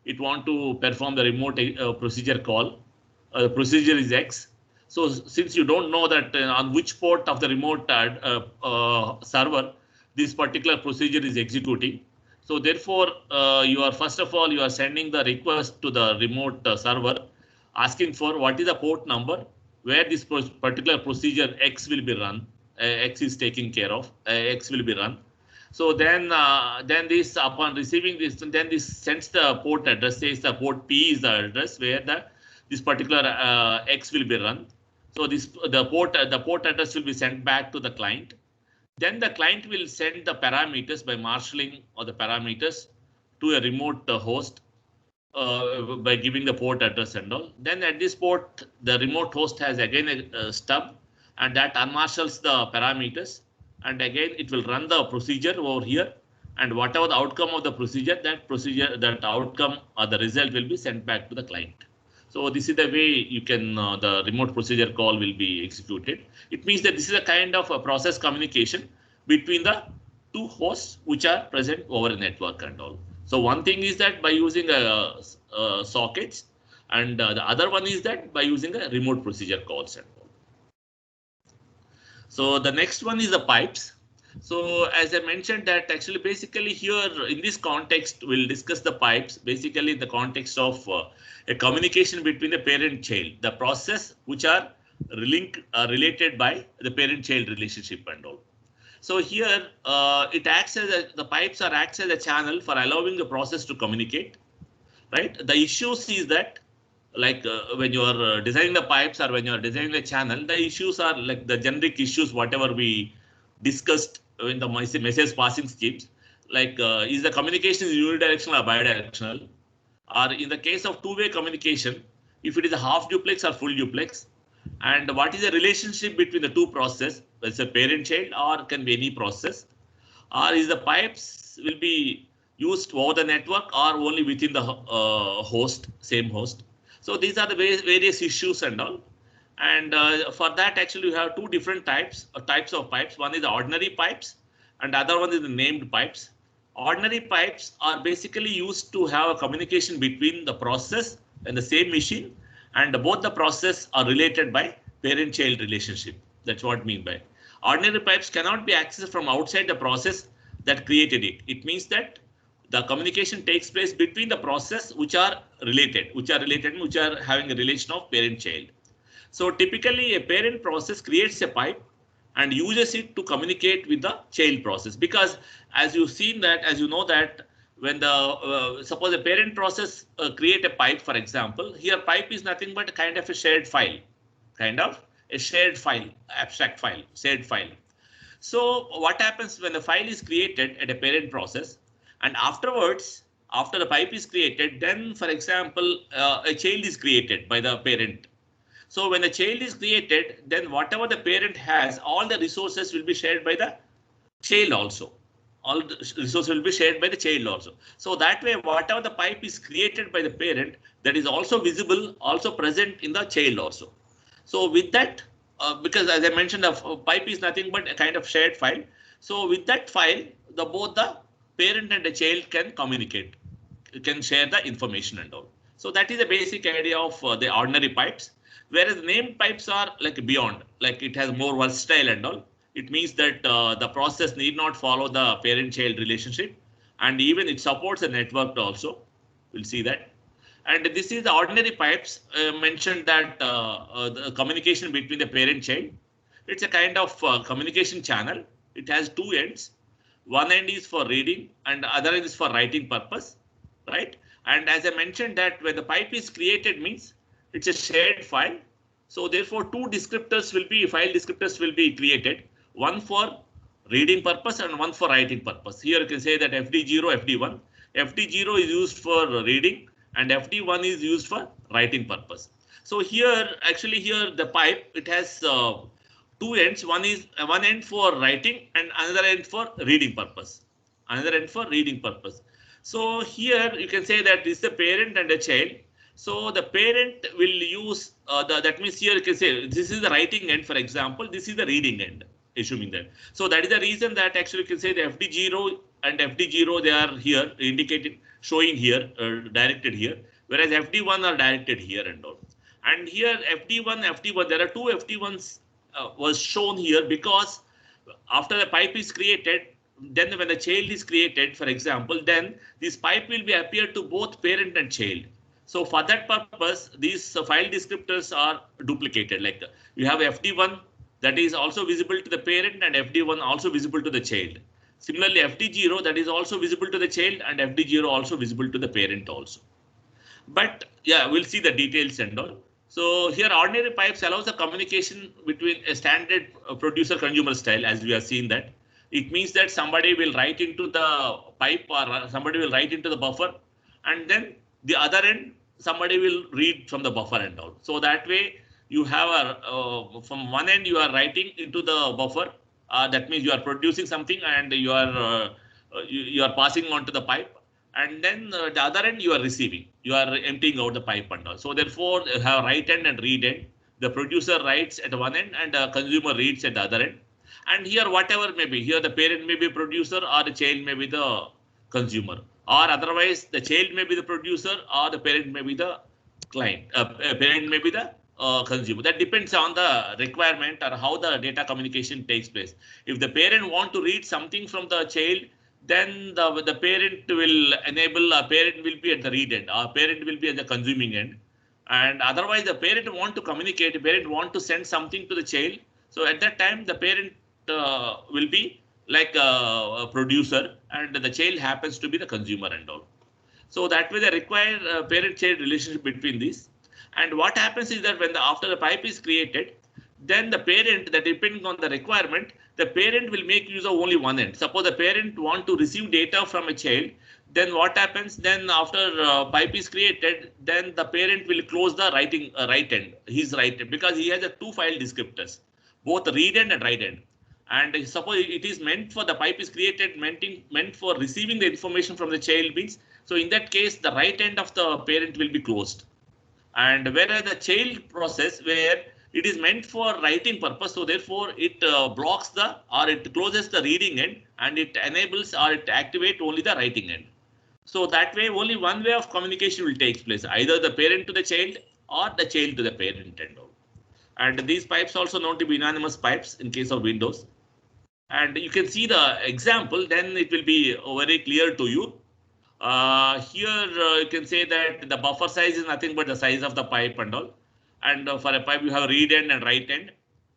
[SPEAKER 1] it want to perform the remote procedure call. The procedure is X. So since you don't know that on which port of the remote server this particular procedure is executing, so therefore you are first of all you are sending the request to the remote server asking for what is the port number where this particular procedure X will be run. X is taken care of. X will be run. So then this upon receiving this, then this sends the port address, says the port P is the address where this particular X will be run. So the port address will be sent back to the client. Then the client will send the parameters by marshalling or the parameters to a remote host by giving the port address and all. Then at this port, the remote host has again a stub and that unmarshals the parameters. And again, it will run the procedure over here. And whatever the outcome of the procedure, that outcome or the result will be sent back to the client. So this is the way you can, the remote procedure call will be executed. It means that this is a kind of a process communication between the two hosts which are present over a network and all. So one thing is that by using sockets, and the other one is that by using a remote procedure calls and all. So the next one is the pipes. So as I mentioned that actually basically here in this context, we'll discuss the pipes basically in the context of a communication between the parent child, the process which are related by the parent child relationship and all. So here it acts as the pipes acts as a channel for allowing the process to communicate, right? The issues is that like when you are designing the pipes or when you are designing the channel, the issues are like the generic issues, whatever we discussed in the message passing schemes, like is the communication unidirectional or bidirectional? Or in the case of two-way communication, if it is a half duplex or full duplex, and what is the relationship between the two processes, whether it's a parent-child or can be any process, or is the pipes will be used over the network or only within the same host. So these are the various issues and all. And for that, actually, we have two different types of pipes. One is the ordinary pipes and the other one is the named pipes. Ordinary pipes are basically used to have a communication between the process and the same machine, and both the process are related by parent-child relationship. That's what I mean by ordinary pipes cannot be accessed from outside the process that created it. It means that the communication takes place between the process which are related, which are having a relation of parent-child. So typically a parent process creates a pipe and uses it to communicate with the child process, because as you've seen that, as you know that when the suppose a parent process create a pipe, for example, here pipe is nothing but a kind of a shared file, abstract file, shared file. So what happens when the file is created at a parent process and afterwards, after the pipe is created, then for example, a child is created by the parent. So when the child is created, then whatever the parent has, all the resources will be shared by the child also. All the resources will be shared by the child also. So that way, whatever the pipe is created by the parent, that is also visible, also present in the child also. So with that, because as I mentioned, the pipe is nothing but a kind of shared file. So with that file, both the parent and the child can communicate, can share the information and all. So that is the basic idea of the ordinary pipes. Whereas named pipes are like beyond, like it has more versatile and all. It means that the process need not follow the parent-child relationship, and even it supports a network also. We'll see that. And this is the ordinary pipes mentioned that the communication between the parent-child. It's a kind of communication channel. It has two ends. One end is for reading and the other end is for writing purpose, right? And as I mentioned that when the pipe is created means it's a shared file. So therefore two descriptors will be, file descriptors will be created. One for reading purpose and one for writing purpose. Here you can say that FD0, FD1. FD0 is used for reading and FD1 is used for writing purpose. So here, actually here the pipe, it has two ends. One is one end for writing and another end for reading purpose. Another end for reading purpose. So here you can say that this is the parent and a child. So the parent will use that means here you can say this is the writing end, for example, this is the reading end, assuming that. So that is the reason that actually you can say the FD0 and FD0 they are here indicated, showing here, directed here, whereas FD1 are directed here and all. And here FD1, FD1, there are two FD1s was shown here because after the pipe is created, then when the child is created, for example, then this pipe will be appear to both parent and child. So for that purpose, these file descriptors are duplicated. Like you have FD1 that is also visible to the parent and FD1 also visible to the child. Similarly, FD0 that is also visible to the child and FD0 also visible to the parent also. But yeah, we'll see the details and all. So here ordinary pipes allows the communication between a standard producer consumer style, as we have seen that. It means that somebody will write into the pipe or somebody will write into the buffer, and then the other end somebody will read from the buffer and all. So that way you have a from one end you are writing into the buffer. That means you are producing something and you are passing on to the pipe, and then the other end you are receiving, you are emptying out the pipe and all. So therefore you have write end and read end. The producer writes at one end and the consumer reads at the other end. And here whatever may be, here the parent may be producer or the child may be the consumer, or otherwise the child may be the producer or the parent may be the client, parent may be the consumer. That depends on the requirement or how the data communication takes place. If the parent want to read something from the child, then the parent will enable, a parent will be at the read end, or parent will be at the consuming end. And otherwise the parent want to communicate, the parent want to send something to the child. So at that time the parent will be like a producer and the child happens to be the consumer and all. So that way they require parent-child relationship between these. And what happens is that when after the pipe is created, then the parent, that depending on the requirement, the parent will make use of only one end. Suppose the parent want to receive data from a child, then what happens? Then after pipe is created, then the parent will close the writing right end, his right end, because he has a two file descriptors, both read end and write end. And suppose it is meant for the pipe is created, meant for receiving the information from the child means. So in that case, the right end of the parent will be closed. And whereas the child process where it is meant for writing purpose, so therefore it blocks the or it closes the reading end and it enables or it activates only the writing end. So that way only one way of communication will take place, either the parent to the child or the child to the parent and all. And these pipes also known to be unanimous pipes in case of Windows. And you can see the example, then it will be very clear to you. Here you can say that the buffer size is nothing but the size of the pipe and all. And for a pipe you have read end and write end,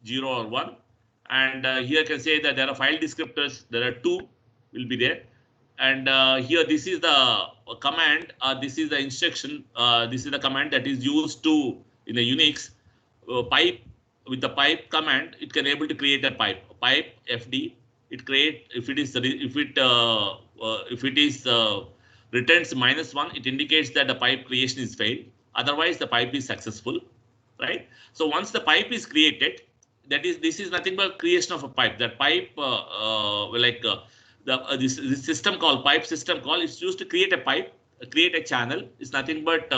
[SPEAKER 1] 0 or 1. And here you can say that there are file descriptors, there are two will be there. And here this is the command, this is the instruction, this is the command that is used to in the Unix pipe. With the pipe command, it can able to create a pipe FD. It create if it is returns -1, it indicates that the pipe creation is failed. Otherwise, the pipe is successful, right? So once the pipe is created, this is nothing but creation of a pipe. That pipe, this system call pipe system call is used to create a pipe, create a channel. It's nothing but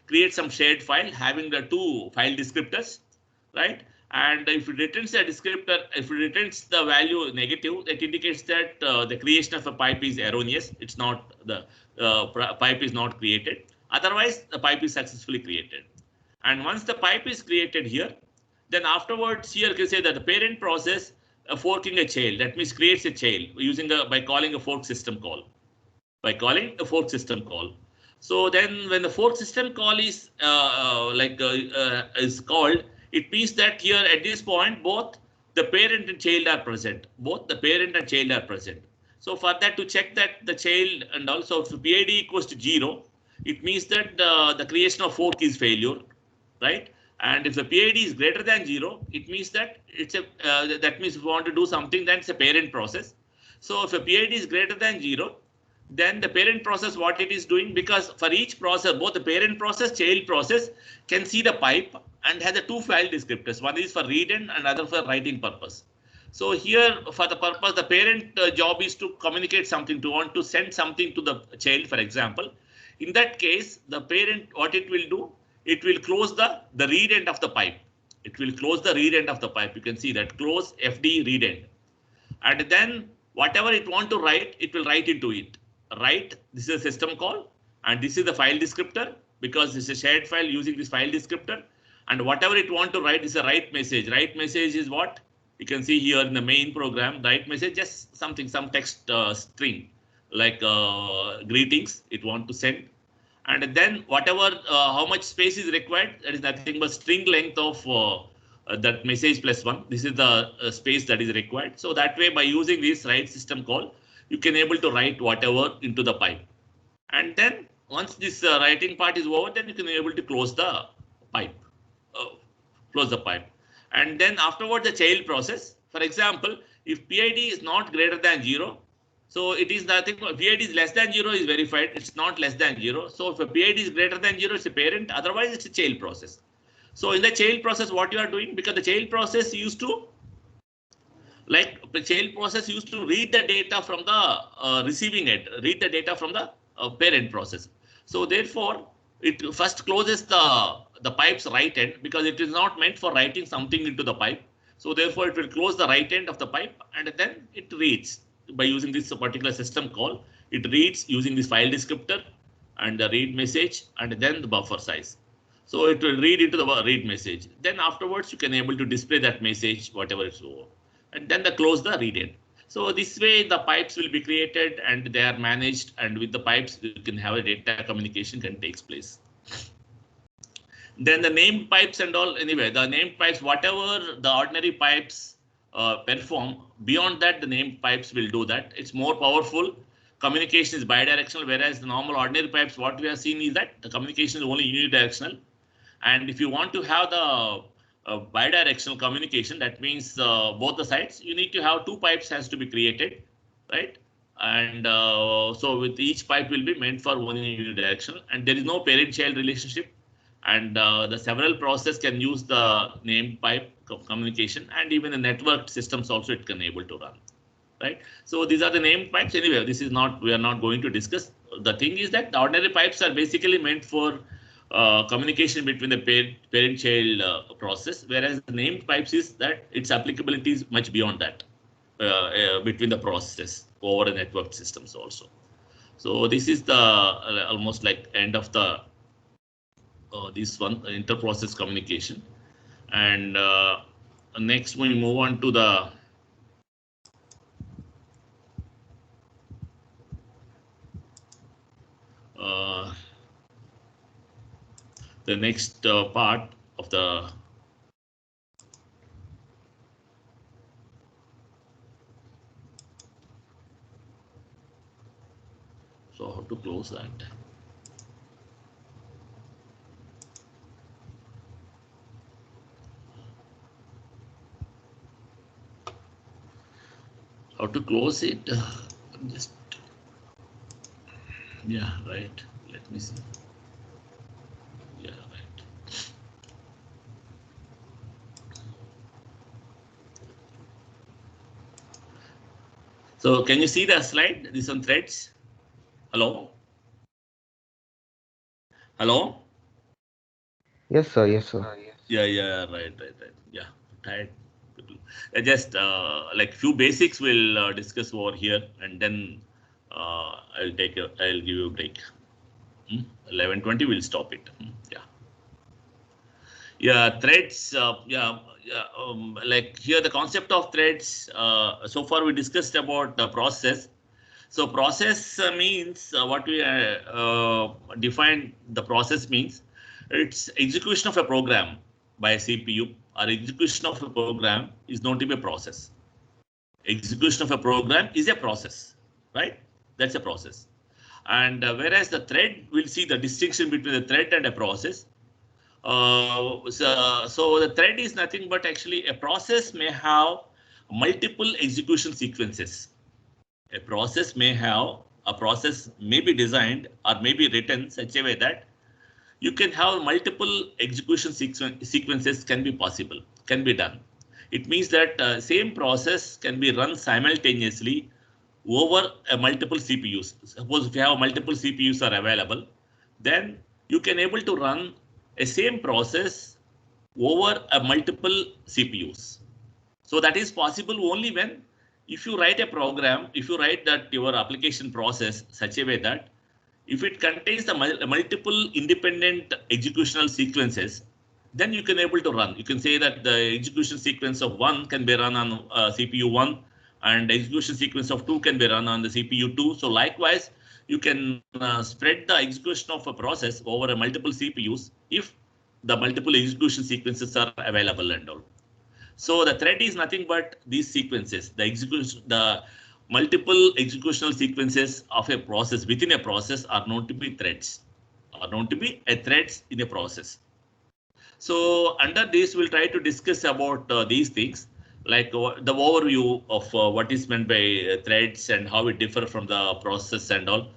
[SPEAKER 1] create some shared file having the two file descriptors, right? And if it returns a descriptor, if it returns the value negative, that indicates that the creation of a pipe is erroneous. It's not the pipe is not created. Otherwise, the pipe is successfully created. And once the pipe is created here, then afterwards here you can say that the parent process forking a child. That means creates a child using by calling a fork system call. By calling a fork system call. So then when the fork system call is called, it means that here at this point both the parent and child are present. Both the parent and child are present. So for that, to check that the child, and also if PID equals to 0, it means that the creation of fork is failure, right? And if the PID is greater than 0, it means that it's a that means if we want to do something, then it's a parent process. So if a PID is greater than 0, then the parent process, what it is doing, because for each process, both the parent process, child process can see the pipe and has the two file descriptors. One is for read and another for writing purpose. So here for the purpose, the parent job is to communicate something, to want to send something to the child, for example. In that case, the parent, what it will do, it will close the read end of the pipe. It will close the read end of the pipe. You can see that close FD read end. And then whatever it want to write, it will write into it. Write, this is a system call, and this is the file descriptor, because this is a shared file using this file descriptor. And whatever it want to write is a write message. Write message is what? You can see here in the main program, write message, just something, some text string, like greetings it want to send. And then whatever, how much space is required, that is nothing but string length of that message plus 1. This is the space that is required. So that way, by using this write system call, you can able to write whatever into the pipe. And then once this writing part is over, then you can be able to close the pipe. Close the pipe. And then afterwards, the child process. For example, if PID is not greater than 0, so it is nothing. PID is less than 0 is verified. It's not less than 0. So if a PID is greater than 0, it's a parent. Otherwise, it's a child process. So in the child process, what you are doing, because the child process used to, like the child process used to read the data from the receiving end, read the data from the parent process. So therefore, it first closes the pipe's right end, because it is not meant for writing something into the pipe. So therefore, it will close the right end of the pipe, and then it reads by using this particular system call. It reads using this file descriptor and the read message, and then the buffer size. So it will read into the read message. Then afterwards, you can able to display that message, whatever it's over, and then the close the read end. So this way, the pipes will be created and they are managed, and with the pipes, you can have a data communication can takes place. Then the named pipes and all, anyway, the named pipes, whatever the ordinary pipes perform, beyond that, the named pipes will do that. It's more powerful. Communication is bidirectional, whereas the normal ordinary pipes, what we have seen is that the communication is only unidirectional. And if you want to have the bidirectional communication, that means both the sides, you need to have two pipes has to be created, right? And so with each pipe will be meant for one unidirectional, and there is no parent-child relationship. And the several process can use the named pipe communication, and even the networked systems also it can able to run, right? So these are the named pipes. Anyway, this is not, we are not going to discuss. The thing is that the ordinary pipes are basically meant for communication between the parent-child process, whereas the named pipes is that its applicability is much beyond that, between the processes over the network systems also. So this is the almost like end of the this one inter-process communication. And next we move on to the next part of the so how to close that. How to close it? Just yeah, right. Let me see. Yeah, right. So can you see the slide? These on threads. Hello? Hello?
[SPEAKER 2] Yes, sir. Yes, sir.
[SPEAKER 1] Yeah, right. Yeah, tired people. Just like few basics we'll discuss over here, and then I'll give you a break. 11:20 we'll stop it. Yeah. Yeah, threads. Like here, the concept of threads. So far, we discussed about the process. So process means what we define the process means it's execution of a program by a CPU or execution of a program is known to be a process. Execution of a program is a process, right? That's a process. And whereas the thread, we'll see the distinction between the thread and a process. So the thread is nothing but actually a process may have multiple execution sequences. A process may be designed or may be written such a way that you can have multiple execution sequences can be possible, can be done. It means that same process can be run simultaneously over a multiple CPUs. Suppose if you have multiple CPUs are available, then you can able to run a same process over a multiple CPUs. So that is possible only when if you write a program, if you write that your application process such a way that if it contains the multiple independent executional sequences, then you can able to run. You can say that the execution sequence of 1 can be run on CPU 1 and the execution sequence of 2 can be run on the CPU 2. So likewise, you can spread the execution of a process over a multiple CPUs if the multiple execution sequences are available and all. So the thread is nothing but these sequences, the multiple executional sequences of a process within a process are known to be threads, are known to be a threads in a process. So under this, we'll try to discuss about these things, like the overview of what is meant by threads and how it differ from the process and all.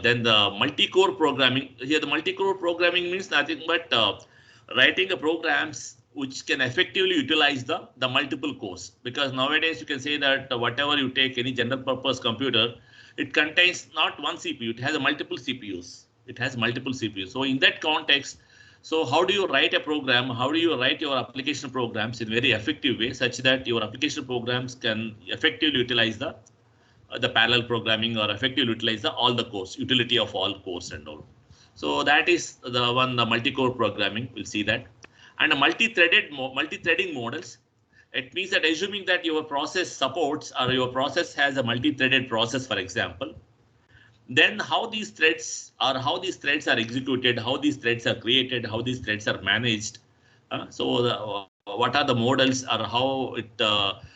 [SPEAKER 1] Then the multi-core programming. Here, the multi-core programming means nothing but writing a programs which can effectively utilize the multiple cores. Because nowadays you can say that whatever you take any general purpose computer, it contains not one CPU, it has a multiple CPUs. It has multiple CPUs. So in that context, so how do you write a program? How do you write your application programs in very effective way such that your application programs can effectively utilize the parallel programming or effectively utilize all the cores, utility of all cores and all. So that is the multi-core programming. We'll see that. And a multi-threading models. It means that assuming that your process supports or your process has a multi-threaded process, for example, then how these threads are executed, how these threads are created, how these threads are managed. What are the models or how it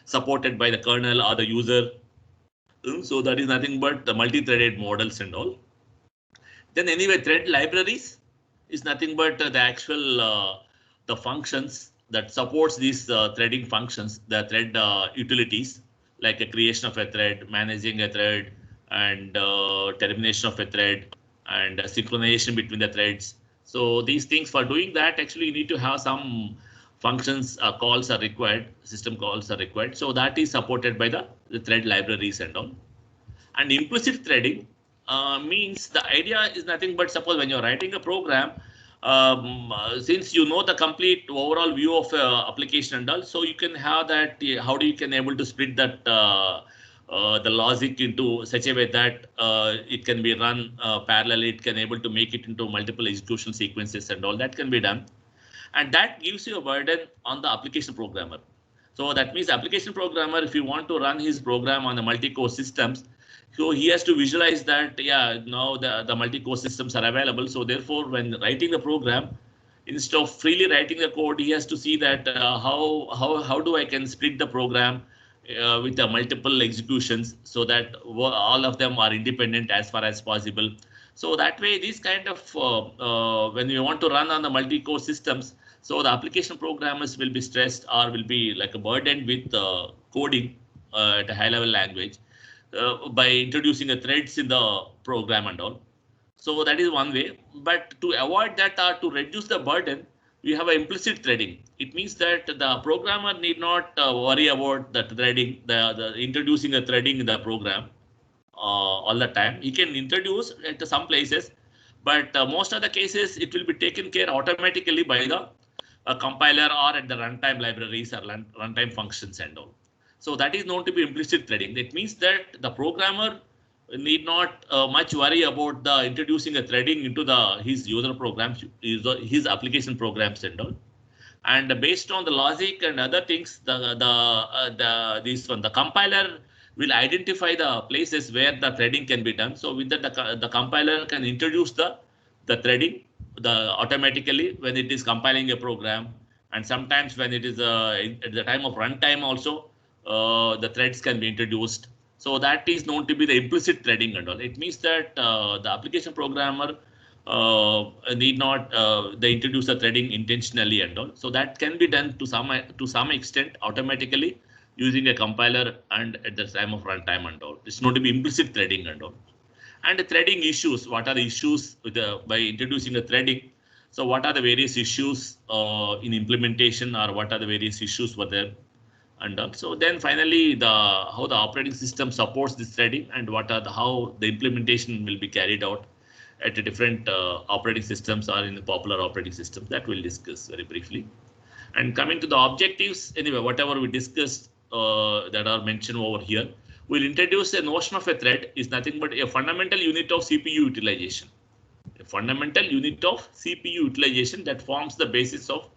[SPEAKER 1] supported by the kernel or the user. So that is nothing but the multi-threaded models and all. Then anyway, thread libraries is nothing but the actual the functions that supports these threading functions, the thread utilities, like a creation of a thread, managing a thread, and termination of a thread, and synchronization between the threads. So these things, for doing that, actually you need to have some functions calls are required, system calls are required. So that is supported by the thread libraries and all. And implicit threading means the idea is nothing but suppose when you're writing a program, since you know the complete overall view of application and all, so you can have that, how do you can able to split that the logic into such a way that it can be run parallelly, it can able to make it into multiple execution sequences and all that can be done. And that gives you a burden on the application programmer. So that means application programmer, if you want to run his program on the multi-core systems, so he has to visualize that, yeah, now the multi-core systems are available. So therefore, when writing the program, instead of freely writing the code, he has to see that how do I can split the program with the multiple executions so that all of them are independent as far as possible. So that way, these kind of when you want to run on the multi-core systems, so the application programmers will be stressed or will be like a burdened with coding at a high-level language by introducing the threads in the program and all. So that is one way. But to avoid that or to reduce the burden, we have an implicit threading. It means that the programmer need not worry about the threading, the introducing a threading in the program all the time. He can introduce at some places, but most of the cases it will be taken care automatically by the compiler or at the runtime libraries or runtime functions and all. So that is known to be implicit threading. It means that the programmer need not much worry about the introducing a threading into the his user programs, his application programs and all. And based on the logic and other things, the compiler will identify the places where the threading can be done. So with that, the compiler can introduce the threading automatically when it is compiling a program, and sometimes when it is at the time of runtime also the threads can be introduced. So that is known to be the implicit threading and all. It means that the application programmer need not they introduce the threading intentionally and all. So that can be done to some extent automatically using a compiler and at the time of runtime and all. It's not to be implicit threading and all. And the threading issues, what are the issues with by introducing the threading? So what are the various issues in implementation, or what are the various issues were there? And also then finally how the operating system supports this threading, and how the implementation will be carried out at a different operating systems or in the popular operating systems. That we'll discuss very briefly. And coming to the objectives, anyway, whatever we discussed that are mentioned over here, we'll introduce a notion of a thread is nothing but a fundamental unit of CPU utilization. A fundamental unit of CPU utilization that forms the basis of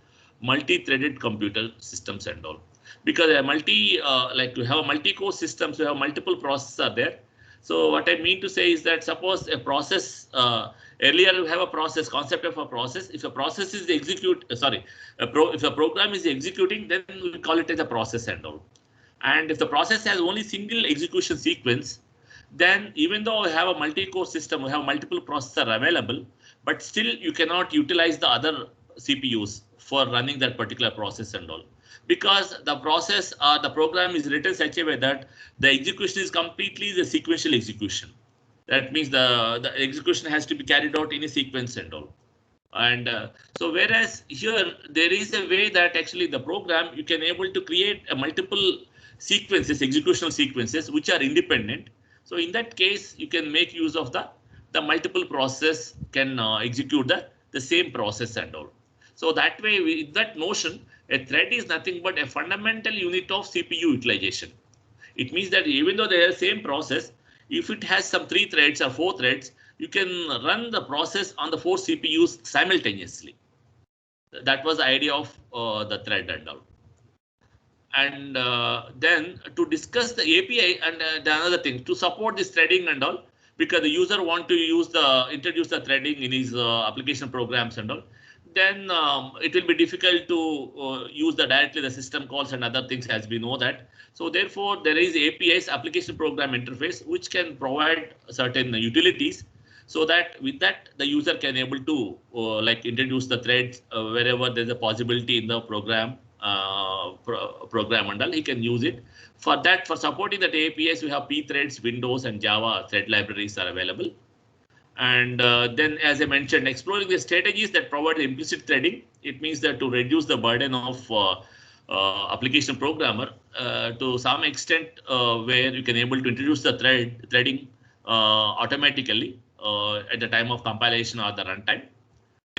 [SPEAKER 1] multi-threaded computer systems and all. Because a like we have a multi-core system, so we have multiple processors are there. So what I mean to say is that suppose a process, earlier we have a process, concept of a process. If a process is if a program is executing, then we call it as a process and all. And if the process has only single execution sequence, then even though we have a multi-core system, we have multiple processors available, but still you cannot utilize the other CPUs for running that particular process and all. Because the process the program is written such a way that the execution is completely the sequential execution. That means the execution has to be carried out in a sequence and all. And so whereas here there is a way that actually the program you can able to create a multiple sequences, executional sequences, which are independent. So in that case, you can make use of the multiple process can execute the same process and all. So that way, with that notion, a thread is nothing but a fundamental unit of CPU utilization. It means that even though they are the same process, if it has some 3 threads or 4 threads, you can run the process on the 4 CPUs simultaneously. That was the idea of the thread and all. And then to discuss the API and the another thing to support this threading and all, because the user want to introduce the threading in his application programs and all, then it will be difficult to use directly the system calls and other things, as we know that. So therefore, there is APIs, application program interface, which can provide certain utilities, so that with that the user can able to like introduce the threads wherever there's a possibility in the program program and all, he can use it. For that, for supporting that APIs, we have pthreads, Windows and Java thread libraries are available. And then, as I mentioned, exploring the strategies that provide implicit threading. It means that to reduce the burden of application programmer to some extent, where you can able to introduce the threading automatically at the time of compilation or the runtime.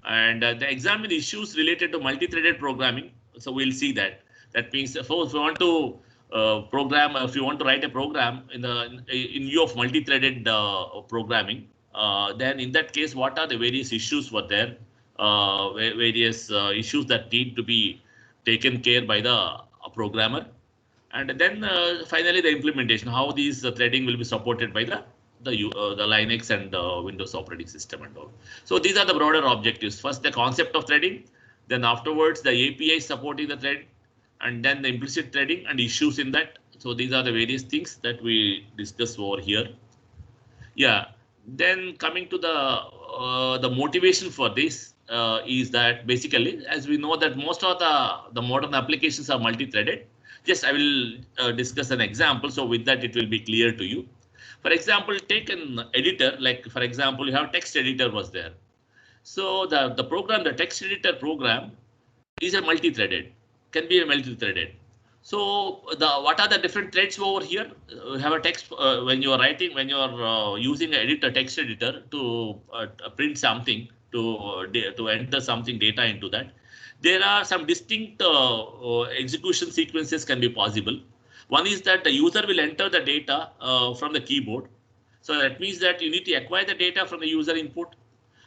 [SPEAKER 1] And they examine issues related to multi-threaded programming. So we'll see that. That means if you want to if you want to write a program in view of multi-threaded programming, then in that case, what are the various issues were there? Various issues that need to be taken care by the programmer. And then finally, the implementation, how these threading will be supported by the Linux and Windows operating system and all. So these are the broader objectives. First, the concept of threading, then afterwards the API supporting the thread, and then the implicit threading and issues in that. So these are the various things that we discuss over here. Yeah. Then coming to the motivation for this is that basically, as we know that most of the modern applications are multi-threaded. Just I will discuss an example. So with that, it will be clear to you. For example, take an editor, like for example, you have text editor was there. So the text editor program is a multi-threaded, can be a multi-threaded. So what are the different threads over here? We have a text when you are writing, when you are using an editor, text editor to print something, to enter something data into that. There are some distinct execution sequences can be possible. One is that the user will enter the data from the keyboard. So that means that you need to acquire the data from the user input,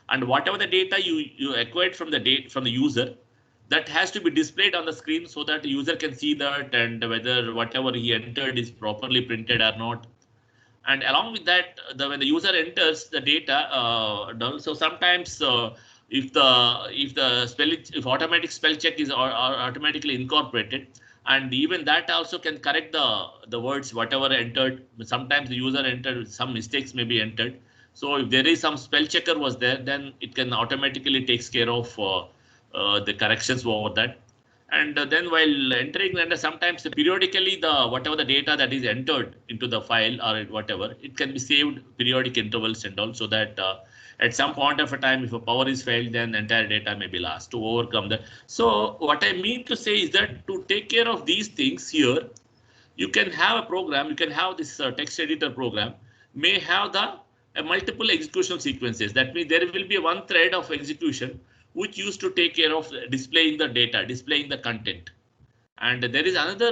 [SPEAKER 1] and whatever the data you acquired from the user, that has to be displayed on the screen so that the user can see that and whether whatever he entered is properly printed or not. And along with that, when the user enters the data, so sometimes if automatic spell check is automatically incorporated, and even that also can correct the words whatever entered. Sometimes the user entered some mistakes may be entered. So if there is some spell checker was there, then it can automatically takes care of the corrections over that. And then while entering, and sometimes periodically whatever the data that is entered into the file or whatever, it can be saved periodic intervals and all, so that at some point of a time, if a power is failed, then entire data may be lost to overcome that. So what I mean to say is that to take care of these things here, you can have a program, you can have this text editor program, may have the multiple execution sequences. That means there will be one thread of execution which used to take care of displaying the data, displaying the content. And there is another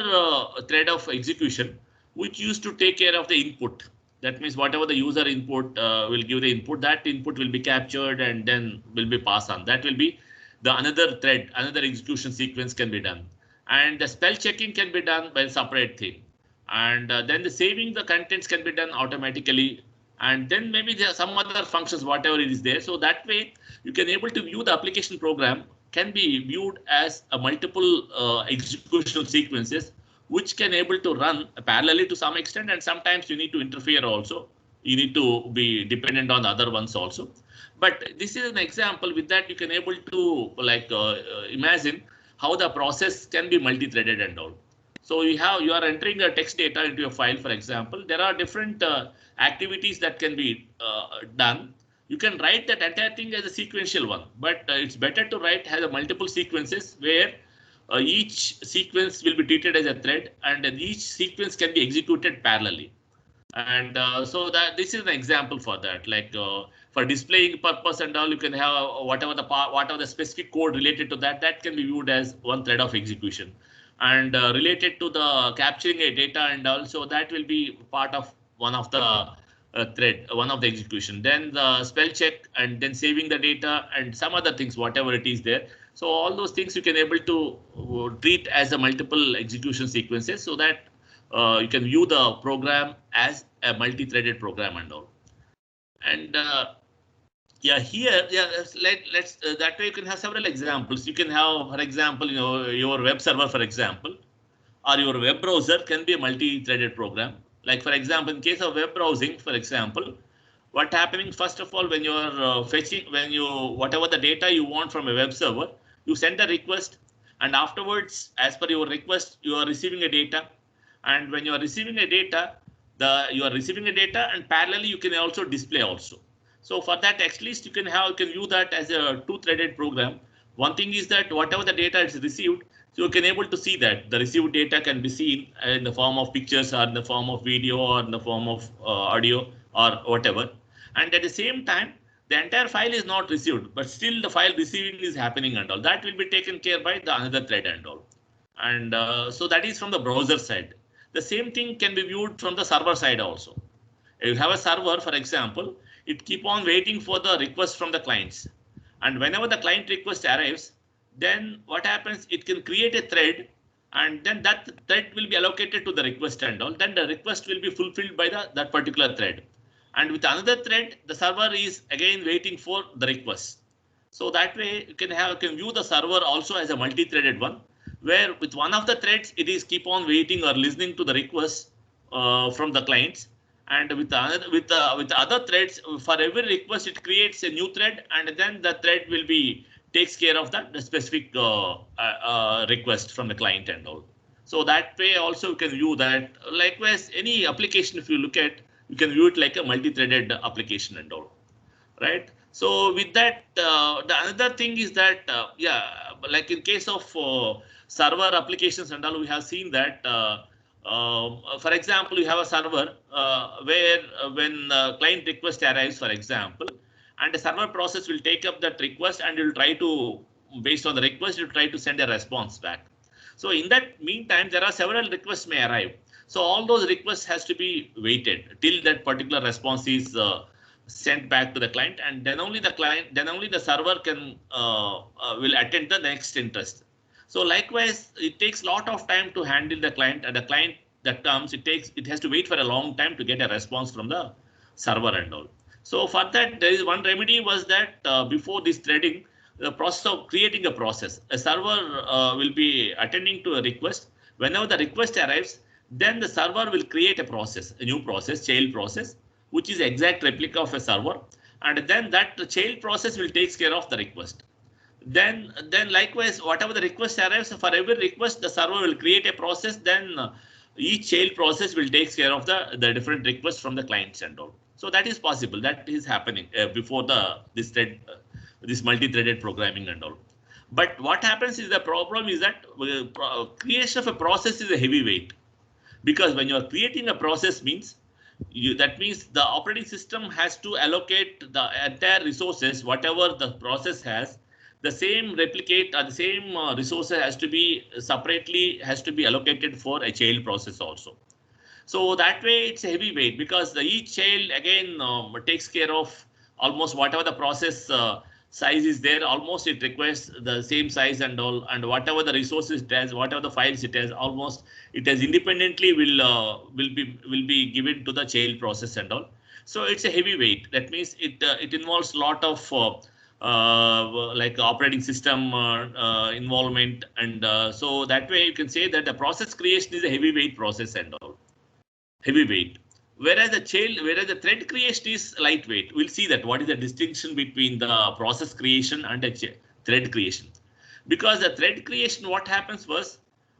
[SPEAKER 1] thread of execution which used to take care of the input. That means whatever the user input will give the input, that input will be captured and then will be passed on. That will be the another thread, another execution sequence can be done. And the spell checking can be done by a separate thing. And then the saving the contents can be done automatically. And then maybe there are some other functions, whatever it is there. So that way you can able to view the application program can be viewed as a multiple execution sequences, which can able to run parallelly to some extent. And sometimes you need to interfere also. You need to be dependent on the other ones also. But this is an example. With that, you can able to like imagine how the process can be multi-threaded and all. So you are entering a text data into a file, for example. There are different activities that can be done. You can write that entire thing as a sequential one, but it's better to write as a multiple sequences where each sequence will be treated as a thread, and each sequence can be executed parallelly. And so that this is an example for that, like for displaying purpose and all, you can have whatever the specific code related to that, that can be viewed as one thread of execution. And related to the capturing a data, and also that will be part of one of the thread, one of the execution. Then the spell check, and then saving the data and some other things, whatever it is there. So all those things you can able to treat as a multiple execution sequences, so that you can view the program as a multi-threaded program and all. And yeah, here, yeah, let's that way you can have several examples. You can have, for example, your web server, for example, or your web browser can be a multi-threaded program. Like, for example, in case of web browsing, for example, what happening, first of all, when you are fetching, whatever the data you want from a web server, you send a request, and afterwards, as per your request, you are receiving a data. And when you are receiving a data, you are receiving a data, and parallelly you can also display also. So for that, at least you can view that as a two-threaded program. One thing is that whatever the data is received, so you can able to see that the received data can be seen in the form of pictures, or in the form of video, or in the form of audio, or whatever. And at the same time, the entire file is not received, but still the file receiving is happening and all. That will be taken care by the another thread and all. And so that is from the browser side. The same thing can be viewed from the server side also. If you have a server, for example, it keep on waiting for the request from the clients. And whenever the client request arrives, then what happens, it can create a thread, and then that thread will be allocated to the request and all. Then the request will be fulfilled by that particular thread. And with another thread, the server is again waiting for the request. So that way you can view the server also as a multi-threaded one, where with one of the threads, it is keep on waiting or listening to the requests from the clients. And with other threads, for every request, it creates a new thread, and then the thread will be takes care of the specific request from the client and all. So that way also you can view that. Likewise, any application, if you look at, you can view it like a multi-threaded application and all, right? So with that, the another thing is that, yeah, like in case of server applications and all, we have seen that, for example, you have a server where when client request arrives, for example, and the server process will take up that request and will try to, based on the request, will try to send a response back. So in that meantime, there are several requests may arrive. So all those requests has to be waited till that particular response is sent back to the client, and then only the server can will attend the next interest. So likewise, it takes a lot of time to handle the client, and the client that comes, it has to wait for a long time to get a response from the server and all. So for that, there is one remedy was that before this threading, the process of creating a process, a server will be attending to a request. Whenever the request arrives, then the server will create a process, a new process, child process, which is exact replica of a server, and then that child process will take care of the request. Then likewise, whatever the request arrives, for every request, the server will create a process. Then each child process will take care of the different requests from the clients and all. So that is possible. That is happening before this thread, this multi-threaded programming and all. But what happens is the problem is that creation of a process is a heavy weight, because when you are creating a process means that means the operating system has to allocate the entire resources, whatever the process has, the same replicate or the same resources has to be allocated for a child process also. So that way it's a heavy weight, because each child again takes care of almost whatever the process size is there, almost it requires the same size and all, and whatever the resources it has, whatever the files it has, almost it has independently will be given to the child process and all. So it's a heavy weight. That means it involves a lot of like operating system involvement, and so that way you can say that the process creation is a heavyweight process and all, heavyweight. Whereas the thread creation is lightweight. We'll see that what is the distinction between the process creation and the thread creation. Because the thread creation, what happens was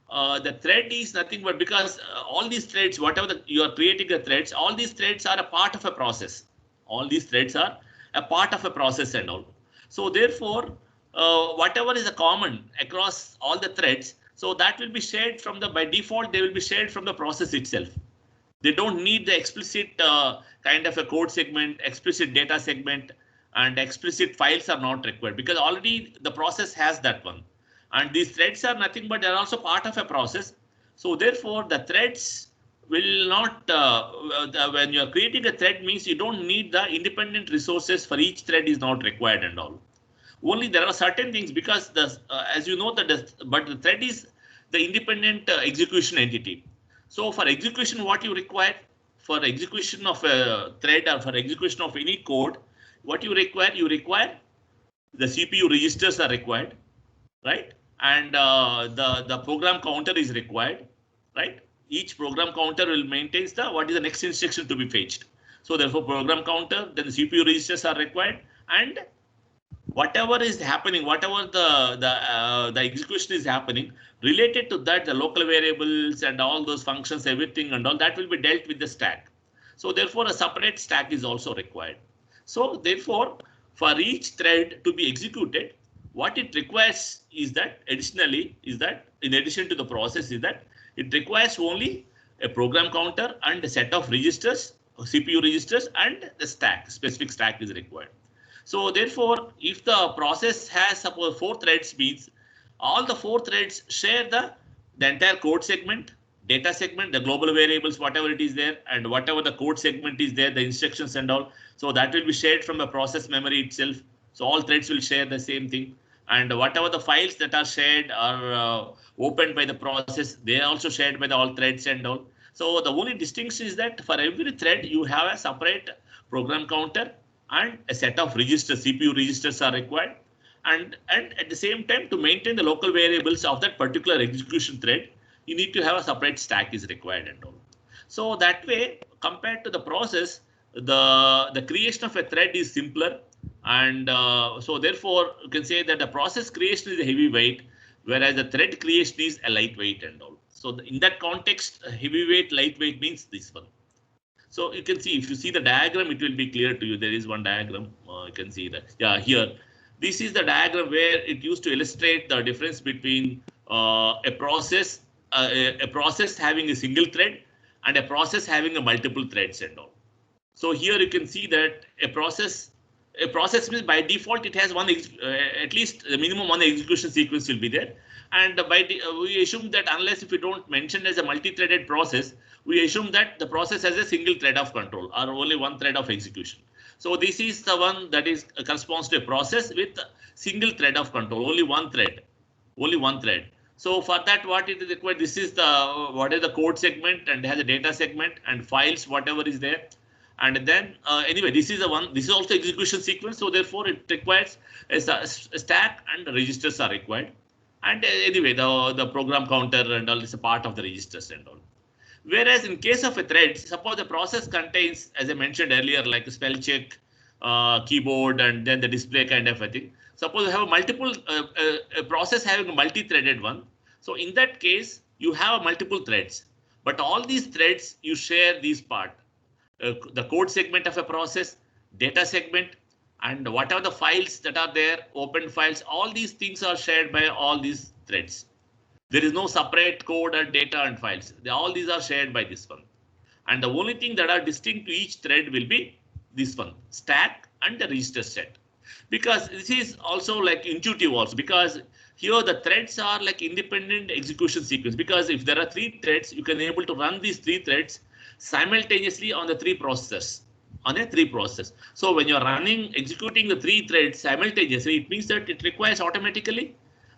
[SPEAKER 1] the thread is nothing but, because all these threads, you are creating the threads, all these threads are a part of a process. All these threads are a part of a process and all. So therefore, whatever is a common across all the threads, so that will be shared from by default, they will be shared from the process itself. They don't need the explicit kind of a code segment, explicit data segment, and explicit files are not required, because already the process has that one. And these threads are nothing but they're also part of a process. So therefore, the threads will not, when you're creating a thread means you don't need the independent resources for each thread is not required and all. Only there are certain things, because as you know, but the thread is the independent execution entity. So for execution, what you require for execution of a thread or for execution of any code, what you require the CPU registers are required, right? And the program counter is required, right? Each program counter will maintain what is the next instruction to be fetched. So therefore, program counter, then the CPU registers are required, and whatever is happening, whatever the execution is happening related to that, the local variables and all those functions, everything and all that will be dealt with the stack. So therefore, a separate stack is also required. So therefore, for each thread to be executed, what it requires is that additionally is that in addition to the process is that it requires only a program counter and a set of registers, CPU registers, and the stack, specific stack is required. So therefore, if the process has suppose 4 threads means all the 4 threads share the entire code segment, data segment, the global variables, whatever it is there, and whatever the code segment is there, the instructions and all. So that will be shared from the process memory itself. So all threads will share the same thing. And whatever the files that are shared are opened by the process, they are also shared by the all threads and all. So the only distinction is that for every thread, you have a separate program counter and a set of registers, CPU registers are required. And at the same time, to maintain the local variables of that particular execution thread, you need to have a separate stack is required and all. So that way, compared to the process, the creation of a thread is simpler. And so therefore, you can say that the process creation is a heavyweight, whereas the thread creation is a lightweight and all. So in that context, heavyweight, lightweight means this one. So you can see, if you see the diagram, it will be clear to you. There is one diagram You can see that. Yeah, here. This is the diagram where it used to illustrate the difference between a process, a process having a single thread and a process having a multiple threads and all. So here you can see that a process means by default it has one at least the minimum one execution sequence will be there, and we assume that unless if we don't mention as a multi-threaded process, we assume that the process has a single thread of control or only one thread of execution. So this is the one that is corresponds to a process with single thread of control, only one thread, only one thread. So for that, what it is required, this is the what is the code segment and has a data segment and files, whatever is there. And then anyway, this is the one. This is also execution sequence. So therefore, it requires a stack and registers are required. And anyway, the program counter and all is a part of the registers and all. Whereas in case of a thread, suppose the process contains, as I mentioned earlier, like a spell check, keyboard, and then the display kind of a thing. Suppose you have a multiple a process having a multi-threaded one. So in that case, you have multiple threads, but all these threads you share these part. The code segment of a process, data segment, and whatever the files that are there, open files, all these things are shared by all these threads. There is no separate code and data and files. All these are shared by this one. And the only thing that are distinct to each thread will be this one, stack and the register set. Because this is also like intuitive also, because here the threads are like independent execution sequence. Because if there are three threads, you can able to run these three threads simultaneously on the three processors, on a three process. So when you're executing the three threads simultaneously, it means that it requires automatically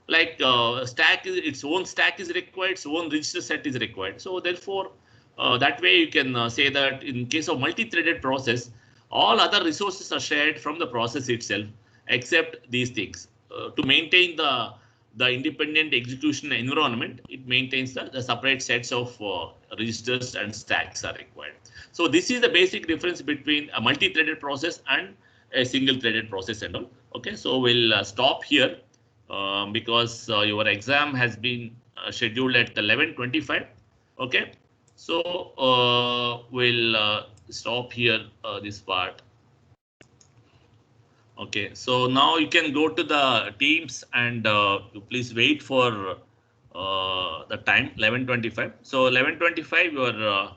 [SPEAKER 1] like its own stack is required, its own register set is required. So therefore, that way you can say that in case of multi-threaded process, all other resources are shared from the process itself, except these things. To maintain the independent execution environment, it maintains the separate sets of registers and stacks are required. So this is the basic difference between a multi-threaded process and a single-threaded process and all. Okay, so we'll stop here because your exam has been scheduled at 11:25. Okay, so we'll stop here this part. Okay, so now you can go to the Teams and you please wait for the time 11:25. So 11:25 your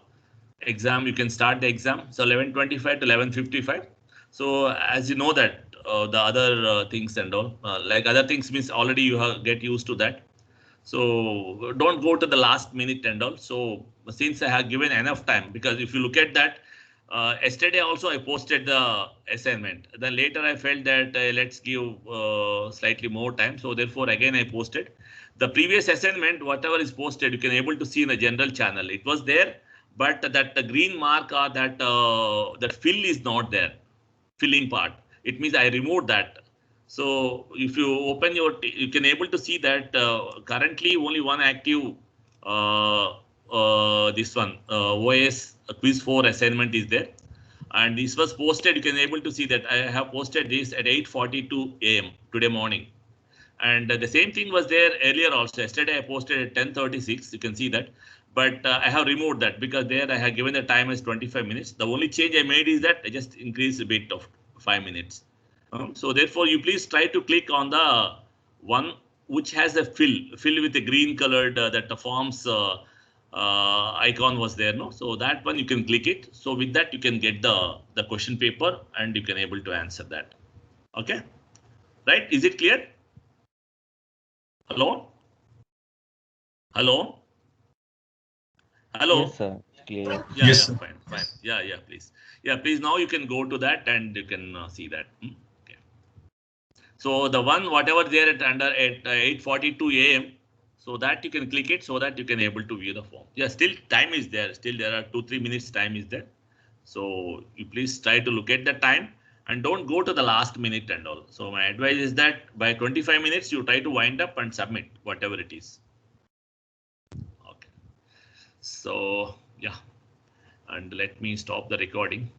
[SPEAKER 1] exam, you can start the exam. So 11:25 to 11:55. So as you know that the other things and all like other things means already you have get used to that. So don't go to the last minute and all. So since I have given enough time, because if you look at that, yesterday also I posted the assignment. Then later I felt that let's give slightly more time. So therefore again I posted the previous assignment. Whatever is posted, you can able to see in the general channel. It was there, but that the green mark or that that fill is not there. Filling part. It means I removed that. So if you open you can able to see that currently only one active this one OS quiz 4 assignment is there, and this was posted. You can able to see that I have posted this at 8:42 a.m. today morning, and the same thing was there earlier also. Yesterday I posted at 10:36. You can see that, but I have removed that because there I have given the time as 25 minutes. The only change I made is that I just increased a bit of 5 minutes. So therefore, you please try to click on the one which has a fill with a green colored that the forms icon was there. No, so that one you can click it. So with that you can get the question paper and you can able to answer that. Okay, right? Is it clear? Hello? Hello? Hello?
[SPEAKER 2] Yes, sir. It's clear.
[SPEAKER 1] Yeah,
[SPEAKER 3] Yes,
[SPEAKER 1] yeah,
[SPEAKER 3] sir.
[SPEAKER 1] fine, fine. Yeah, please. Yeah, please. Now you can go to that and you can see that. Okay. So the one whatever there at 8:42 a.m. So that you can click it so that you can able to view the form. Yeah, still time is there. Still there are 2-3 minutes time is there. So you please try to look at the time and don't go to the last minute and all. So my advice is that by 25 minutes you try to wind up and submit whatever it is. Okay. So yeah, and let me stop the recording.